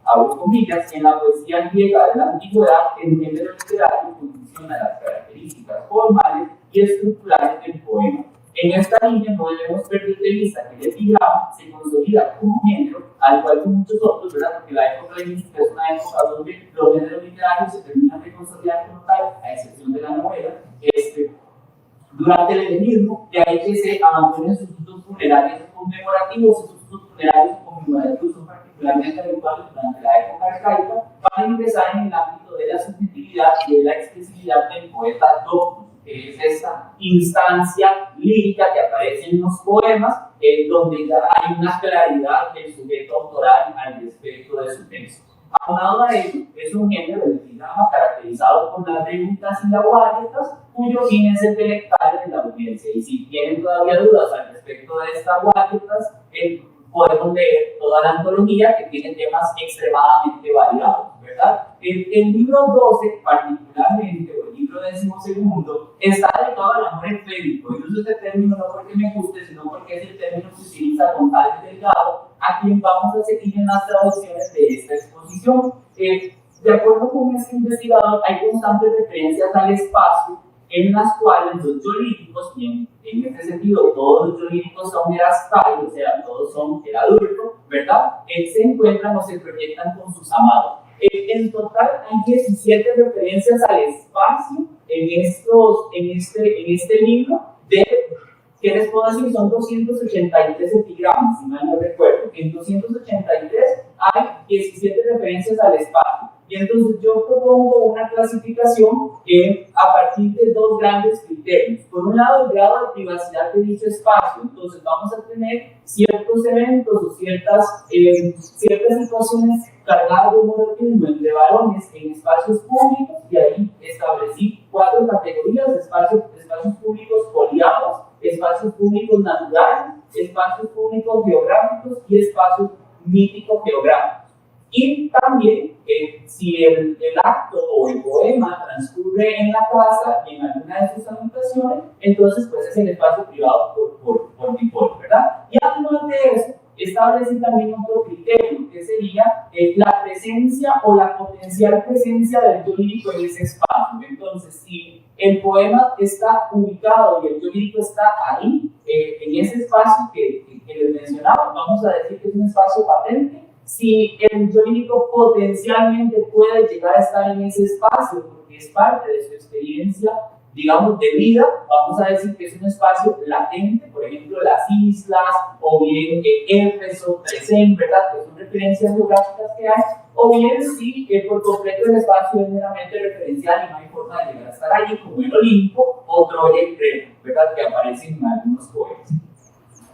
abro comillas, en la poesía griega de la antigüedad, el género literario funciona a las características formales y estructurales del poema. En esta línea no debemos perder de vista que el epigrama se consolida como género, al igual que muchos otros, ¿verdad? Porque la época helenística es una época donde los géneros literarios se terminan de consolidar como tal, a excepción de la novela. Durante el helenismo, de ahí que se abandonen sus usos funerarios conmemorativos, esos usos funerarios conmemorativos son particularmente habituales durante la época arcaica, para ingresar en el ámbito de la subjetividad y de la expresividad del poeta doctus, que es esta instancia lírica que aparece en los poemas, donde ya hay una claridad del sujeto autoral al respecto de su texto. Aunado a ello, es un género del epigrama caracterizado por las preguntas y laguarietas, cuyo fin es el delectar de la audiencia. Y si tienen todavía dudas al respecto de estas guarietas, podemos leer toda la antología, que tiene temas extremadamente variados, ¿verdad? El libro 12, particularmente, o el libro 12, está dedicado al amor efémero. Y uso este término no porque me guste, sino porque es el término que utiliza González Delgado, a quien vamos a seguir en las traducciones de esta exposición. De acuerdo con este investigador, hay constantes referencias al espacio, en las cuales los yo líricos, y en este sentido todos los yo líricos son erastai, o sea, todos son el adulto, ¿verdad? Se encuentran o se proyectan con sus amados. En total hay 17 referencias al espacio en este libro, ¿qué les puedo decir? Son 283 epigramas, si mal no recuerdo. En 283 hay 17 referencias al espacio. Y entonces yo propongo una clasificación a partir de dos grandes criterios. Por un lado, el grado de privacidad de dicho espacio. Entonces vamos a tener ciertos eventos o ciertas situaciones cargadas de homoerotismo entre varones en espacios públicos, y ahí establecí 4 categorías: espacios públicos poliados, espacios públicos naturales, espacios públicos geográficos y espacios míticos geográficos. Y también, si el acto o el poema transcurre en la casa y en alguna de sus habitaciones, entonces pues es el espacio privado por default, ¿verdad? Y además de eso, establece también otro criterio, que sería la presencia o la potencial presencia del yo lírico en ese espacio. Entonces, si el poema está ubicado y el yo lírico está ahí, en ese espacio que les mencionaba, vamos a decir que es un espacio patente. Si el yo lírico potencialmente puede llegar a estar en ese espacio, porque es parte de su experiencia, digamos, de vida, vamos a decir que es un espacio latente, por ejemplo, las islas, o bien Éfeso, Trecén, ¿verdad? Que son referencias geográficas que hay, o bien sí, por completo el espacio es meramente referencial y no hay forma de llegar a estar allí, como el Olimpo o Troya y Creta, ¿verdad? Que aparecen en algunos poemas.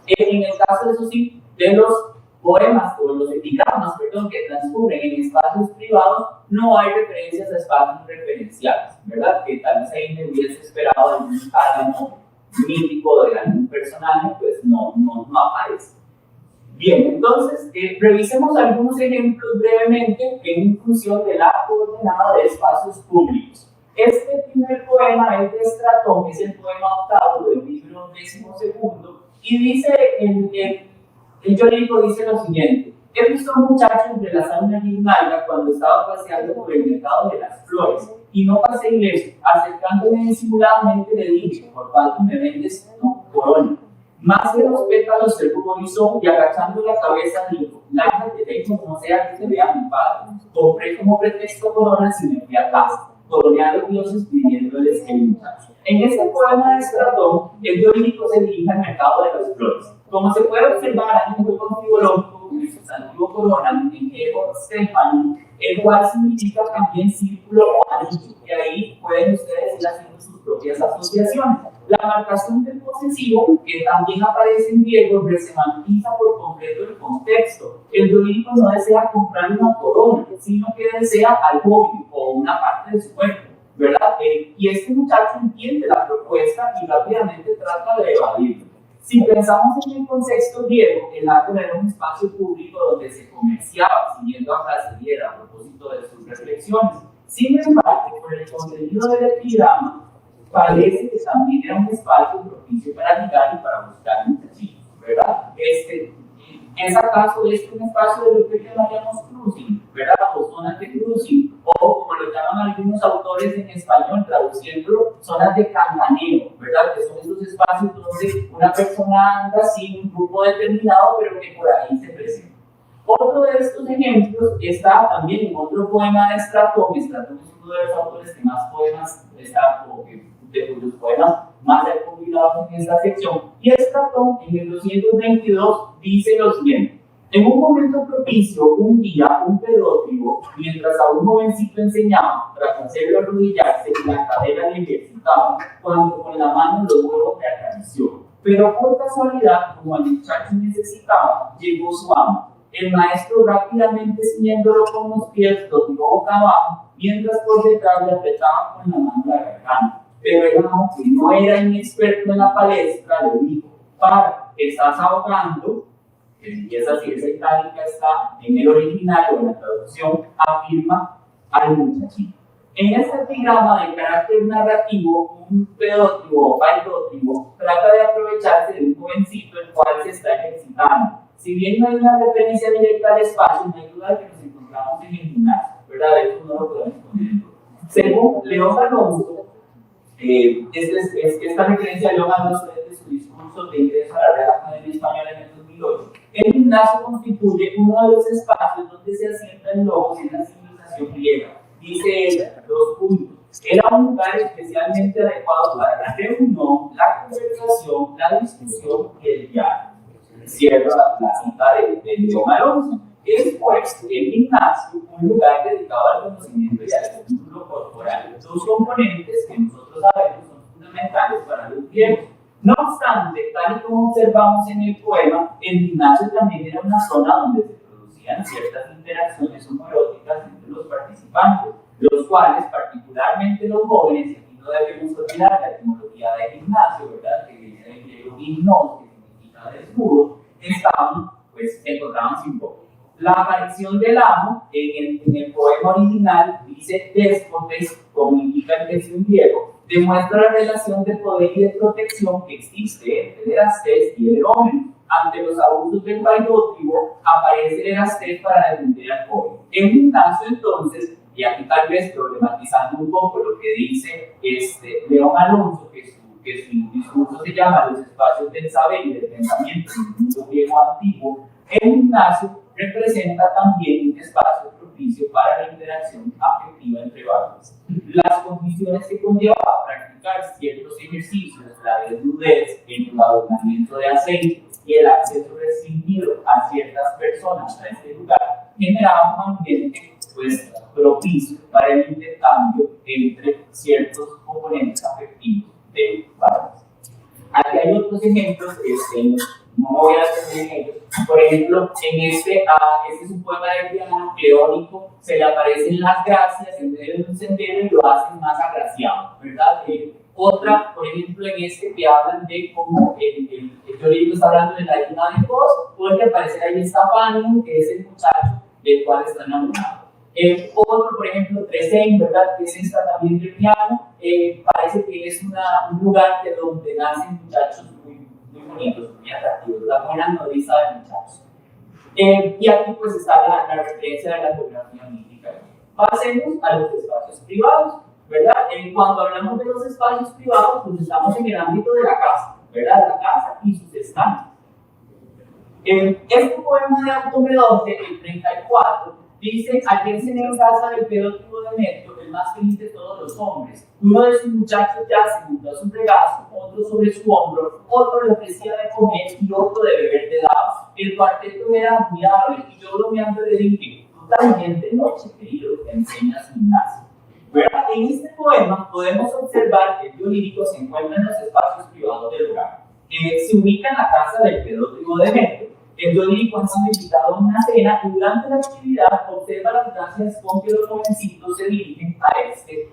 En el caso, eso sí, de los poemas o los epigramas, que transcurren en espacios privados, no hay referencias a espacios referenciales, ¿verdad? Que tal vez ahí me hubiese esperado algún álamo mítico de algún personaje, pues no aparece. Bien, entonces, revisemos algunos ejemplos brevemente en función del acto ordenado de espacios públicos. Este primer poema es de Estratón, es el poema octavo del libro 12, y dice el yo lírico dice lo siguiente: he visto a un muchacho entrelazar una guirnalda cuando estaba paseando por el mercado de las flores, y no pasé ileso. Acercándome disimuladamente le dije: por cuánto me vendes tu corona. Más de los pétalos se ruborizó y agachando la cabeza dijo: lárgate de hecho, como sea que se vea mi padre. Compré como pretexto coronas y me fui a casa, coroné a los dioses pidiéndoles el muchacho. En este poema de Estratón, el Diorídico se dirige al mercado de las flores. Como se puede observar, hay un juego antropológico con el sustantivo corona en griego Stefano, el cual significa también círculo o anillo, y ahí pueden ustedes ir haciendo sus propias asociaciones. La marcación del posesivo, que también aparece en griego, resemantiza por completo el contexto. El Diorídico no desea comprar una corona, sino que desea algo o una parte de su cuerpo, ¿verdad? Y este muchacho entiende la propuesta y rápidamente trata de evadirlo. Si pensamos en el contexto griego, el ágora era un espacio público donde se comerciaba, siguiendo a Fraseriera a propósito de sus reflexiones. Sin embargo, por el contenido del epigrama, parece que también era un espacio propicio para ligar y para buscar muchachitos, ¿verdad? ¿Es acaso un espacio de lo que llamaríamos cruising, ¿verdad? O zonas de cruising, o como lo llaman algunos autores en español, traduciendo, zonas de campaneo, ¿verdad? Que son esos espacios donde una persona anda sin un grupo determinado, pero que por ahí se presenta. Otro de estos ejemplos está también en otro poema de Estratón. Estratón es uno de los autores que más poemas está, o de cuyos poemas más recopilados en esta sección. Y Estratón, en el 222, dice lo siguiente: en un momento propicio, un día, un pedótrigo, mientras a un jovencito enseñaba, tras hacerlo arrodillarse, la cadera le ejercitaba, cuando con la mano los huevos le acarició. Pero por casualidad, como el muchacho necesitaba, llegó su amo. El maestro, rápidamente ciñéndolo con los pies, lo tiró boca abajo, mientras por detrás le apretaba con la mano la garganta. Pero el amo, que no era inexperto en la palestra, le dijo: para, estás ahogando. Y esa ciencia itálica está en el original o en la traducción, afirma al muchachito. En este epigrama de carácter narrativo, un pedótrigo o paidótrigo trata de aprovecharse de un jovencito el cual se está ejercitando. Si bien no hay una referencia directa al espacio, no hay duda de que nos encontramos en el gimnasio, ¿verdad? Eso no lo podemos poner. Según León Alonso, esta referencia a León Alonso es de su discurso de ingreso a la Real Academia Española en el 2008. El gimnasio constituye uno de los espacios donde se asientan logos en la civilización griega. Dice él, 2 puntos. Era un lugar especialmente adecuado para la reunión, la conversación, la discusión y el diálogo. Cierra la cita de León Alonso. Es pues el gimnasio un lugar dedicado al conocimiento y al estímulo corporal. 2 componentes que nosotros sabemos son fundamentales para los griegos. No obstante, tal y como observamos en el poema, el gimnasio también era una zona donde se producían ciertas interacciones homoeróticas entre los participantes, los cuales, particularmente los jóvenes, y aquí no debemos olvidar la etimología de gimnasio, ¿verdad? Que viene del griego gimnos, que significa desnudo, se encontraban sin poco. La aparición del amo en el poema original dice déspotes, como indica el texto en griego, demuestra la relación de poder y de protección que existe entre el erastés y el erómeno. Ante los abusos del paidótrigo, aparece el erastés para defender al joven. En gimnasio, entonces, y aquí tal vez problematizando un poco lo que dice León Alonso, que su discurso se llama Los espacios del saber y del pensamiento en el mundo griego antiguo, el gimnasio representa también un espacio propicio para la interacción afectiva entre varones. Las condiciones que conlleva a practicar ciertos ejercicios, la desnudez, el adornamiento de aceite y el acceso restringido a ciertas personas a este lugar, generaba un ambiente propicio para el intercambio entre ciertos componentes afectivos de varones. Aquí hay otros ejemplos, no voy a hacer ejemplos. Por ejemplo, este es un poema de piano cleónico, se le aparecen las gracias en medio de un sendero y lo hacen más agraciado, ¿verdad? Otra, por ejemplo, en que hablan de cómo yo está hablando de la isla de Kos, puede aparecer ahí Estafanio, que es el muchacho del cual está enamorado. Otro, por ejemplo, Tresein, ¿verdad? Que es esta también del piano, parece que es un lugar donde nacen muchachos muy bonitos, muy atractivos, la buena nodriza de muchachos. Y aquí pues está la referencia de la geografía mítica. Pasemos a los espacios privados, ¿verdad? Cuando hablamos de los espacios privados, pues estamos en el ámbito de la casa, ¿verdad? La casa y sus estancias. Este poema de Automedonte, el 34, Dice, ayer cené en casa del pedófilo de Demetrio, el más feliz de todos los hombres. Uno de sus muchachos yace junto a su regazo, otro sobre su hombro, otro le ofrecía de comer y otro de beber le daba. El cuarteto era admirable y yo bromeando le dije, tú también de noche, querido, te enseñas gimnasia. ¿Verdad? En este poema podemos observar que el yo lírico se encuentra en los espacios privados del hogar. Se ubica en la casa del pedófilo de Demetrio. El yo lírico ha sido invitado a una cena y durante la actividad observa las gracias con que los jovencitos se dirigen a este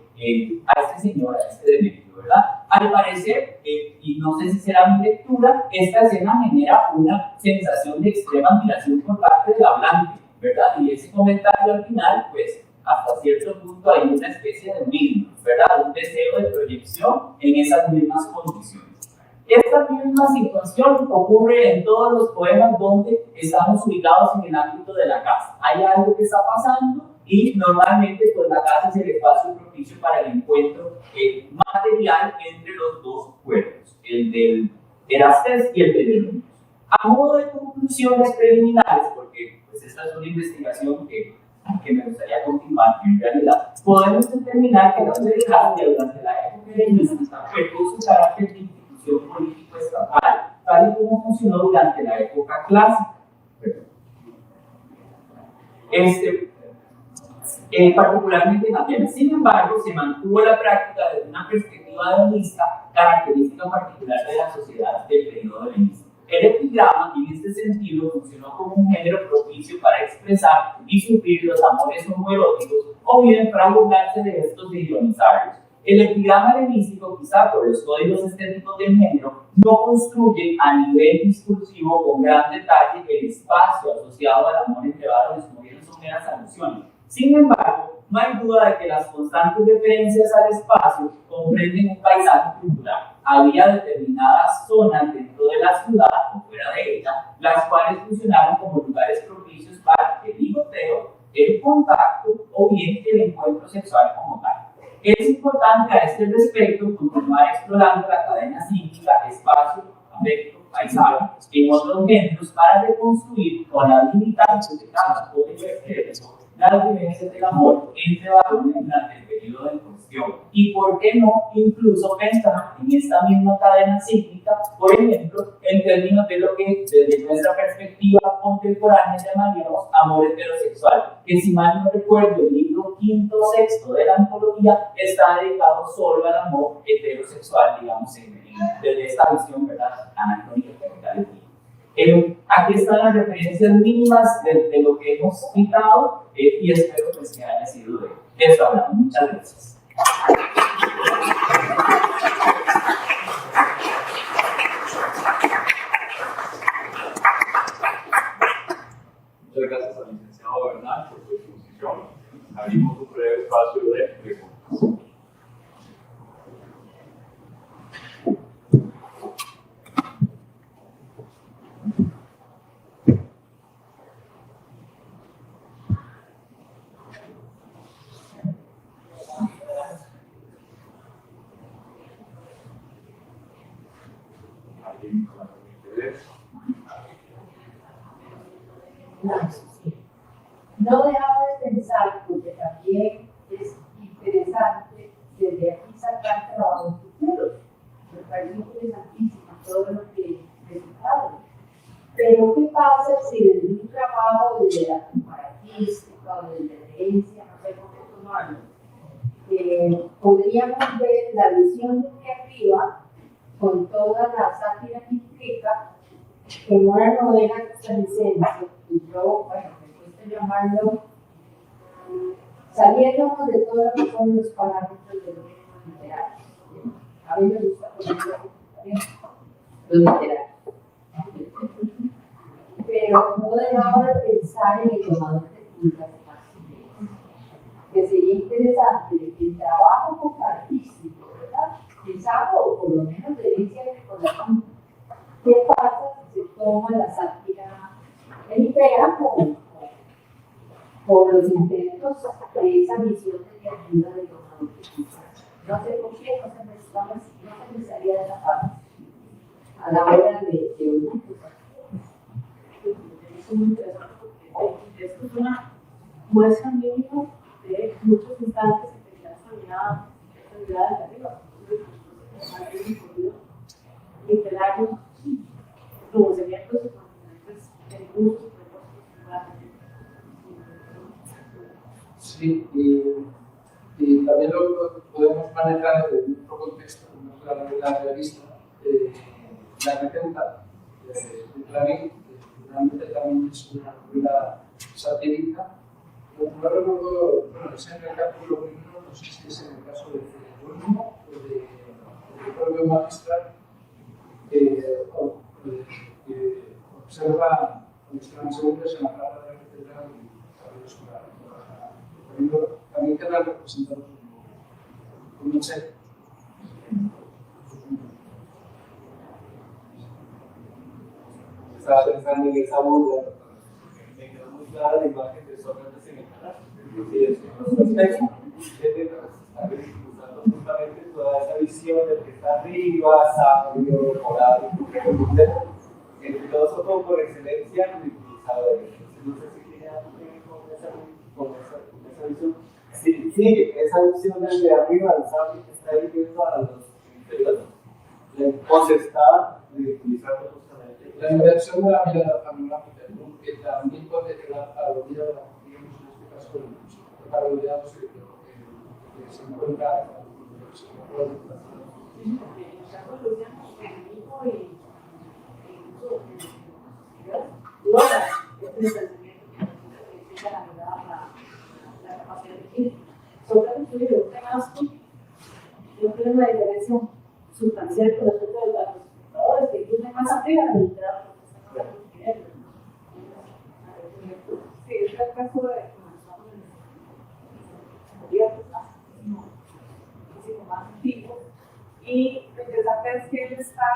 señor, a este Demetrio, ¿verdad? Al parecer, y no sé si será mi lectura, esta escena genera una sensación de extrema admiración por parte del hablante, ¿verdad? Y ese comentario al final, pues, hasta cierto punto hay una especie de mismo, ¿verdad? Un deseo de proyección en esas mismas condiciones. Esta misma situación ocurre en todos los poemas donde estamos ubicados en el ámbito de la casa. Hay algo que está pasando y normalmente pues la casa es el espacio propicio para el encuentro material entre los dos cuerpos, el del Erastes y el de Demetrio. A modo de conclusiones preliminares, porque pues esta es una investigación que me gustaría continuar, en realidad, podemos determinar que la pederastia durante la época helenística perdió su carácter de institución político-estatal, tal y como funcionó durante la época clásica. Particularmente en Atenas. Sin embargo, se mantuvo la práctica desde una perspectiva helenista, característica particular de la sociedad del periodo helenista. El epigrama, en este sentido, funcionó como un género propicio para expresar y sufrir los amores homoeróticos o bien para burlarse de estos de ironizarlos. El epigrama helenístico, quizá por los códigos estéticos del género, no construye a nivel discursivo con gran detalle el espacio asociado al amor entre varones, como bien son meras alusiones. Sin embargo, no hay duda de que las constantes referencias al espacio comprenden un paisaje cultural. Había determinadas zonas dentro de la ciudad o fuera de ella, las cuales funcionaron como lugares propicios para el ligoteo, el contacto o bien el encuentro sexual como tal. Es importante a este respecto continuar explorando la cadena psíquica, espacio, afecto, paisaje, en otros géneros para reconstruir con las limitantes de cada código expreso las vivencias del amor entre varones durante el periodo en cuestión. Y por qué no, incluso pensar en esta misma cadena cíclica, por ejemplo, en términos de lo que desde nuestra perspectiva contemporánea llamaríamos amor heterosexual, que si mal no recuerdo el libro quinto o sexto de la antología está dedicado solo al amor heterosexual, digamos, desde esta visión, ¿verdad?, anacrónica que aquí están las referencias mínimas de lo que hemos citado y espero pues, que haya sido de eso hablando. Muchas gracias. Muchas gracias al licenciado Bernal por su exposición. Abrimos un breve espacio de preguntas. No dejaba de pensar, porque también es interesante desde aquí sacar trabajos futuros. Me parece interesantísimo todo lo que presentaron. Pero, ¿qué pasa si desde un trabajo desde la comparatística o desde la herencia, no sé cómo tomarlo, podríamos ver la visión desde arriba con toda la sátira que implica en una novela costarricense, y yo, bueno, me cuesta llamarlo, saliéndonos de todo lo que son los parámetros de los géneros literarios. A mí me gusta ponerlo los literarios. Pero no dejaba de pensar en el tomador de culpas que sería interesante que el trabajo compartístico, ¿verdad? Pensado, o por lo menos de herencia de corazón, ¿qué pasa si se toma la sátira europea por los intentos de esa misión de ayuda de los adultos? No sé por qué no se me salía de la paz a la hora de oír. Es muy interesante porque esto es una muestra mínimo de muchos instantes que tenían esta mirada de arriba. Literarios, pronunciamientos y conocimientos en gustos, Sí, y también lo podemos manejar en otro contexto, como es la novela realista, La Regenta, de Clarín, que realmente también es una novela satírica. No recuerdo, bueno, es en el capítulo primero, no sé si es en el caso de Jerónimo o de propio magistral, que observa los transeúntes en la plaza de la catedral y también es también queda representado como un ser. Estaba pensando en esa burla, me quedó muy clara la imagen de Sócrates en el canal. Y es un texto que está usando justamente toda esa visión del que está arriba, sabio, moral, el filósofo por excelencia ridiculizado. Entonces, no sé si tiene algo que ver con esa visión. Sí, esa visión desde arriba, el sabio que está ahí viendo a los inferiores, la potestad de ridiculizarlo justamente. La inversión de la mirada panorámica, ¿no? Que también puede quedar parodiada, digamos en este caso, parodiado que se encuentra yo creo una diferencia sustancial con respecto a los espectadores, que tienen más arriba de entrar. Sí, es el caso de más antiguo. Y lo interesante es que él está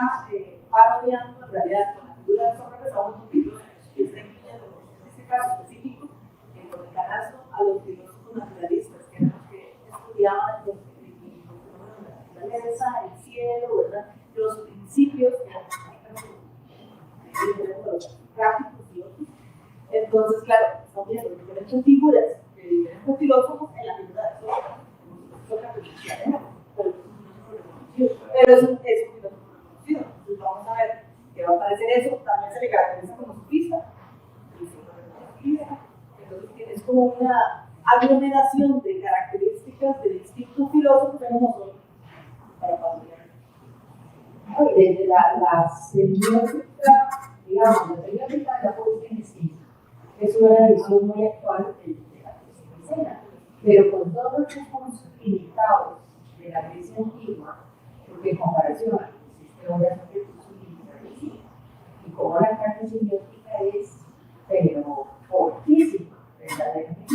parodiando en realidad con la figura de Sócrates a un libro que está incluyendo, en este caso específico, con el canasto a los filósofos naturalistas, que eran los que estudiaban la naturaleza, el cielo, ¿verdad? Los principios prácticos y otros. Entonces, claro, estamos viendo diferentes figuras de diferentes filósofos en la figura de Sócrates. Pero es un filósofo reconocido. Entonces, vamos a ver que va a aparecer eso. También se le caracteriza como sofista. Entonces, es como una aglomeración de características de distintos filósofos que nosotros para pasar. Desde la semiótica, digamos, la semiótica de la poesía en sí, es una visión muy actual de la poesía, pero con todos los recursos limitados de la Grecia antigua, porque en comparación a que existe ahora son recursos limitados, y como la carta semiótica es, pero fortísima, verdaderamente.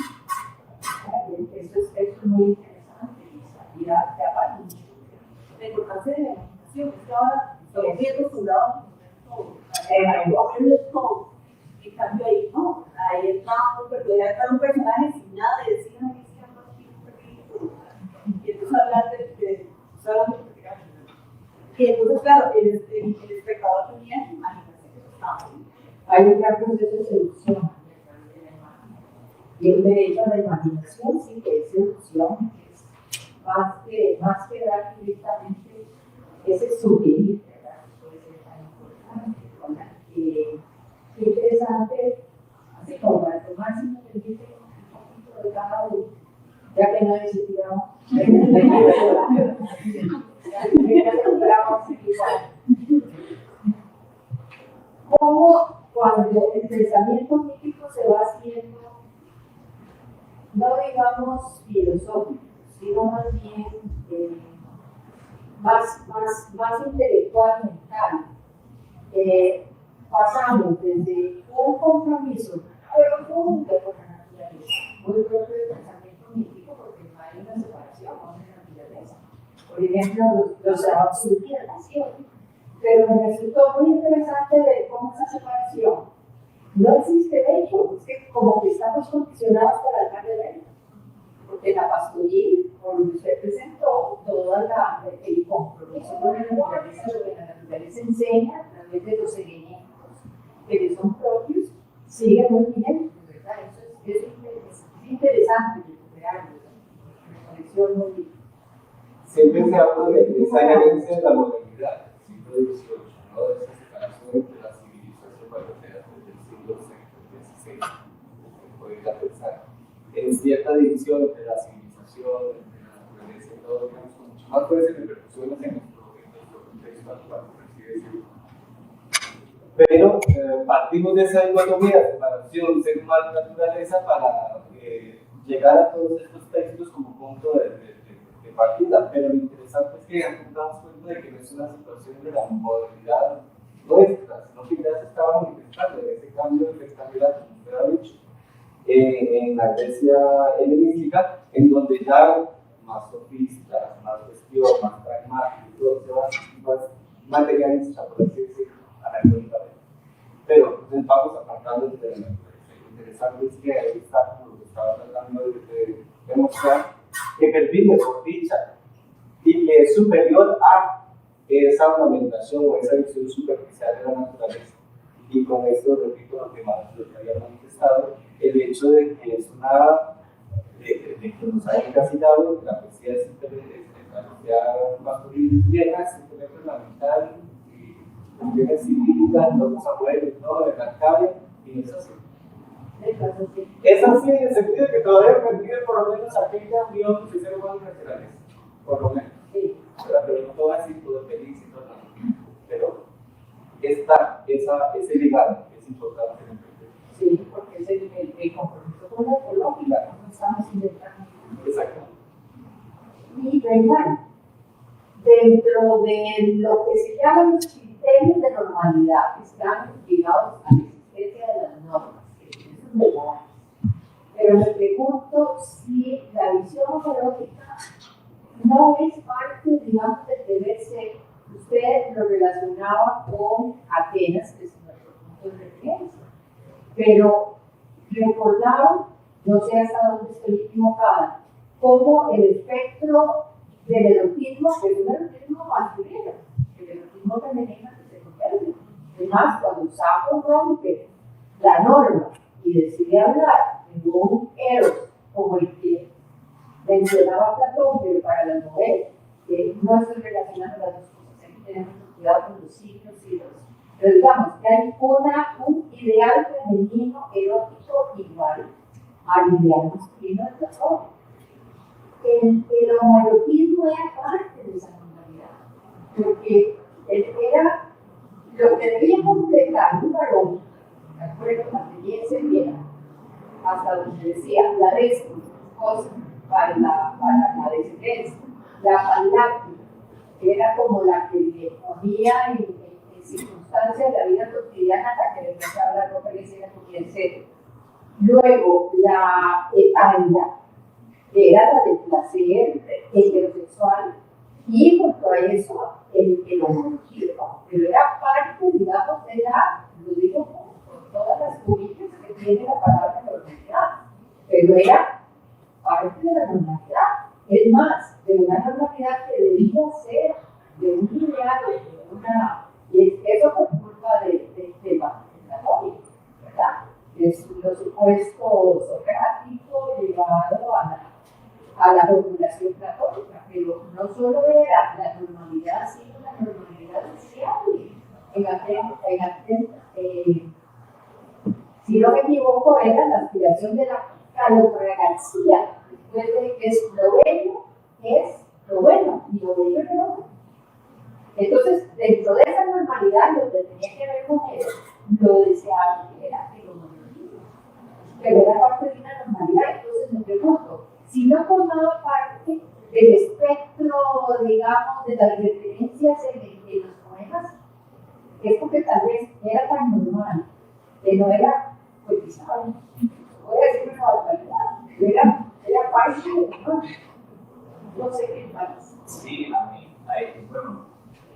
Eso es muy interesante, y ya para la importancia de la imaginación, es que ahora estamos viendo fundados en todo. En cambio ahí no, ahí está un personaje sin nada de decir a mí se llama y entonces hablar de y entonces claro, el espectador tenía imaginación. hay un gran proceso de seducción y el derecho a la imaginación sí que es seducción, es más que dar directamente ese sugerir, ¿verdad? Puede ser tan importante, qué interesante, así como para tomarse un poquito de cada uno, ya que no necesitamos como cuando el pensamiento mítico se va haciendo, no digamos filosófico, sino más bien más intelectual, mental, pasamos desde un compromiso profundo con la naturaleza, muy propio del pensamiento mítico, porque no hay una separación con la naturaleza. Por ejemplo, los sábados surgían así, pero me resultó muy interesante ver cómo esa separación no existe. De hecho, es que como que estamos condicionados para dejar de verlo, porque la pastoril, por donde usted presentó, todo el compromiso con la naturaleza, lo que la naturaleza enseña a través de los elementos que le son propios, sigue muy bien, ¿verdad? Eso es interesante. yo no digo. Siempre se habla de esa herencia de la modernidad, del siglo XVIII, ¿no? De esa separación entre la civilización europea desde el siglo XVI, se podría pensar en cierta división entre la civilización, entre la naturaleza y todo, digamos, con mucho más fuerza y repercusiones en nuestro contexto actual, por así decirlo. Pero partimos de esa dicotomía, separación ser humano-naturaleza, para llegar a todos estos textos como punto de partida. Pero lo interesante es que nos damos cuenta de que no es una situación de la modernidad nuestra, sino que ya se estaba manifestando en ese cambio de perspectiva, como usted ha dicho, en la Grecia helenística, en donde ya más sofistas, más gestión, más pragmático, más materialista, por así decirlo, anacrónicamente. Pero entonces vamos apartando de la naturaleza. Lo interesante es que ahí está, como lo que estaba tratando de demostrar, que permite por dicha y que es superior a esa ornamentación o esa visión superficial de la naturaleza. Y con esto repito lo que había manifestado, el hecho de que es una, de que nos ha encasillado, que la poesía es simplemente la poesía masculina vieja, simplemente la mitad y viene cívica, los abuelos, ¿no? De la Arcadia, y no es así. Es así en el sentido de que todavía permite por lo menos aquella unión de ser humano y naturaleza, por lo menos. Pero no todo así, todo feliz y todo. Pero está ese legado es importante en el proyecto. Sí, porque es el compromiso con la ecológica, no estamos inventando. Exacto. Y vengan, dentro de lo que se llaman los criterios de normalidad, que están ligados a la existencia de las normas, que eso es verdad. Pero me pregunto si la visión ecológica no es parte, digamos, del deber ser. Usted lo relacionaba con Atenas, que es nuestro punto de referencia. Pero recordaba, no sé hasta dónde estoy equivocada, cómo el espectro del erotismo, que es un erotismo masculino, el erotismo femenino que se convierte. Además, cuando Sapo rompe la norma y decide hablar de un eros como el que mencionaba Platón, pero para la novela, que no estoy relacionando las dos cosas, hay que tener mucho cuidado con los signos y los. Pero digamos que hay un ideal femenino erótico igual al ideal masculino de Platón. El homoerotismo era parte de esa normalidad, porque era lo que debía completar un varón, de acuerdo a la belleza vieja, hasta donde decía la cosa para la descendencia, la paláctica, que era como la que le ponía en circunstancias de la vida cotidiana hasta que le empezaba la ropa y le hiciera como etc. Luego, la etaria, que era la del placer heterosexual, y junto a eso, el homoerotismo, pero era parte, digamos, de la, lo digo con todas las cubillas que tiene la palabra normalidad, pero era parte de la normalidad, es más, de una normalidad que debía ser de un ideal, de una, y eso por culpa de la lógica, ¿verdad? Es lo supuesto socrático llevado a la formulación platónica, pero no solo era la normalidad, sino la normalidad deseable. Si no me equivoco, era la aspiración de la calofragancia, después de que es lo bueno, y lo bello es lo bueno. Entonces, dentro de esa normalidad, lo que tenía que ver con eso, lo deseable era el homoerotismo, pero era parte de una normalidad. Entonces me pregunto, si no formaba parte del espectro, digamos, de las referencias en los poemas, es porque tal vez era tan normal, que no era poetizado. Voy a decir una barbaridad, era parte de no sé qué más. Sí, a mí, bueno,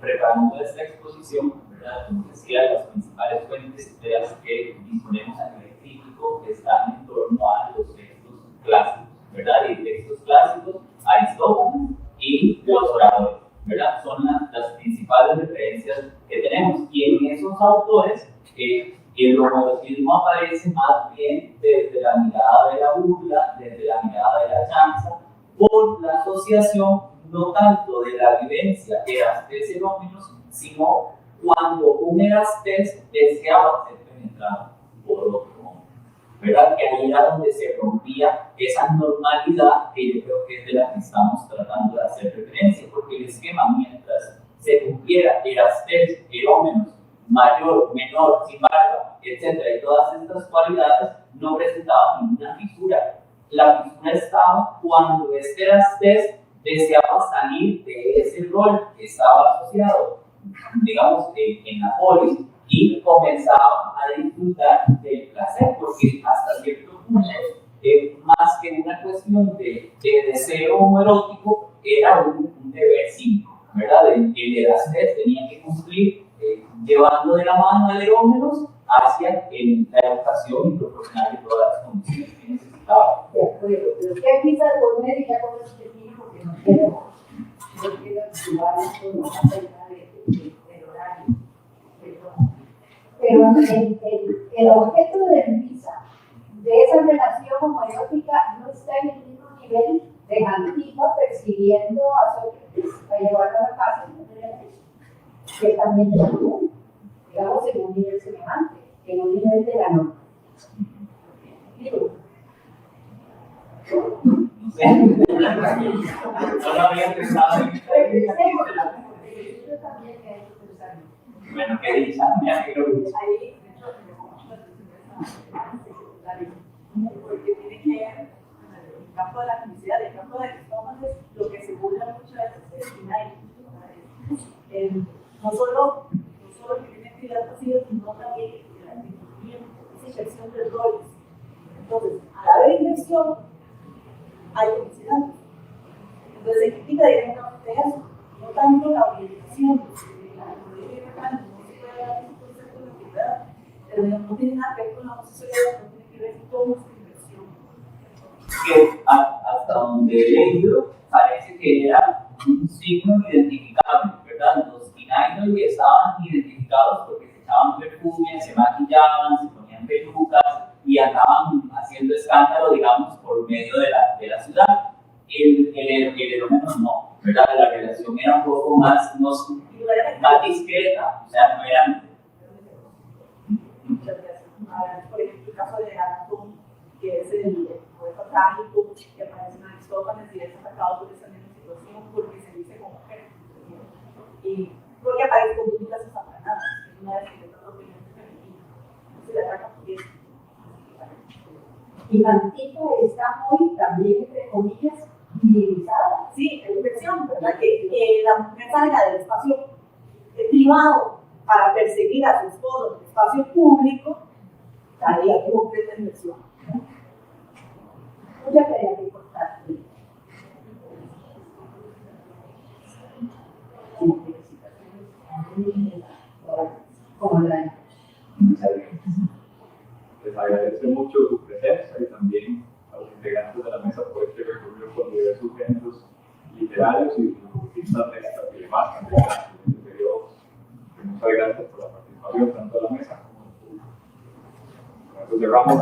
preparando esta exposición, ¿verdad? Como decía, las principales fuentes de las que disponemos a nivel crítico están en torno a los textos clásicos, ¿verdad? Y textos clásicos, Aristóteles y los oradores, ¿verdad? Son las principales referencias que tenemos. Y en esos autores, el homoerotismo aparece más bien desde la mirada de la burla, desde la mirada de la chanza, por la asociación no tanto de la vivencia Erastés fenómenos, sino cuando un Erastés deseaba ser penetrado por otro hombre, ¿verdad? Que ahí era donde se rompía esa normalidad que yo creo que es de la que estamos tratando de hacer referencia, porque el esquema, mientras se cumpliera Erastés, Erómenos, mayor, menor, sin barba, etcétera, y todas estas cualidades no presentaban ninguna fisura. La fisura estaba cuando este Erastés deseaba salir de ese rol que estaba asociado, digamos, en la polis, y comenzaba a disfrutar del placer, porque hasta cierto punto, más que una cuestión de deseo homoerótico, era un deber cívico, ¿verdad? El Erastés tenía que cumplir llevando de la mano al erómenos hacia la educación y proporcionarle todas las condiciones que necesitaba. De acuerdo, pero es que aquí salgo médica con los que tienen porque no quiero activar esto, no va a faltar del horario. Pero el objeto de risa de esa relación homoerótica no está en el mismo nivel de Antigua persiguiendo a Sócrates para llevarlo a la casa y no tener eso, que también es común, digamos, en un nivel semejante, en un nivel de la norma. No sé, no lo había pensado en bueno, ¿qué dice? Me alegro. Porque tiene que ver el campo de la felicidad, el campo de los estómagos, lo que se burla mucho de este final. No solo que tiene actividad pasiva, sino también que la actividad es inversión de roles. Entonces, al haber inversión, hay felicidad. Entonces, se critica directamente eso, no tanto la orientación. Pero no tiene nada que ver con la homosexualidad, no tiene que ver con nuestra inversión. Que hasta donde he leído parece que era un signo identificable, ¿verdad? Los tinainos estaban identificados porque se echaban perfume, se maquillaban, se ponían pelucas y andaban haciendo escándalo, digamos, por medio de la ciudad. El erómenos no, ¿verdad? La relación era un poco más discreta, o sea, no eran. Muchas gracias. Por ejemplo, el caso de Anatón, que es el poeta trágico que aparece en Aristófanes y es atacado por esa misma situación porque se dice como mujer. Y porque aparece con túnicas desamparadas, es una descripción totalmente femenina. Se le ataca por eso. Y Antigua está muy, también, entre comillas, civilizada. Sí, es inversión, ¿verdad? Que la mujer salga del espacio privado para perseguir a su esposo en el espacio público, ahí hay completa inversión. Mucha tarea que cortar. Como la. Muchas gracias. Les agradezco mucho su presencia y también a los integrantes de la mesa por este recorrido con diversos géneros literarios y puntos de vista telemáticos de este periodo. Muchas gracias por la participación tanto de la mesa como del público. Con eso cerramos.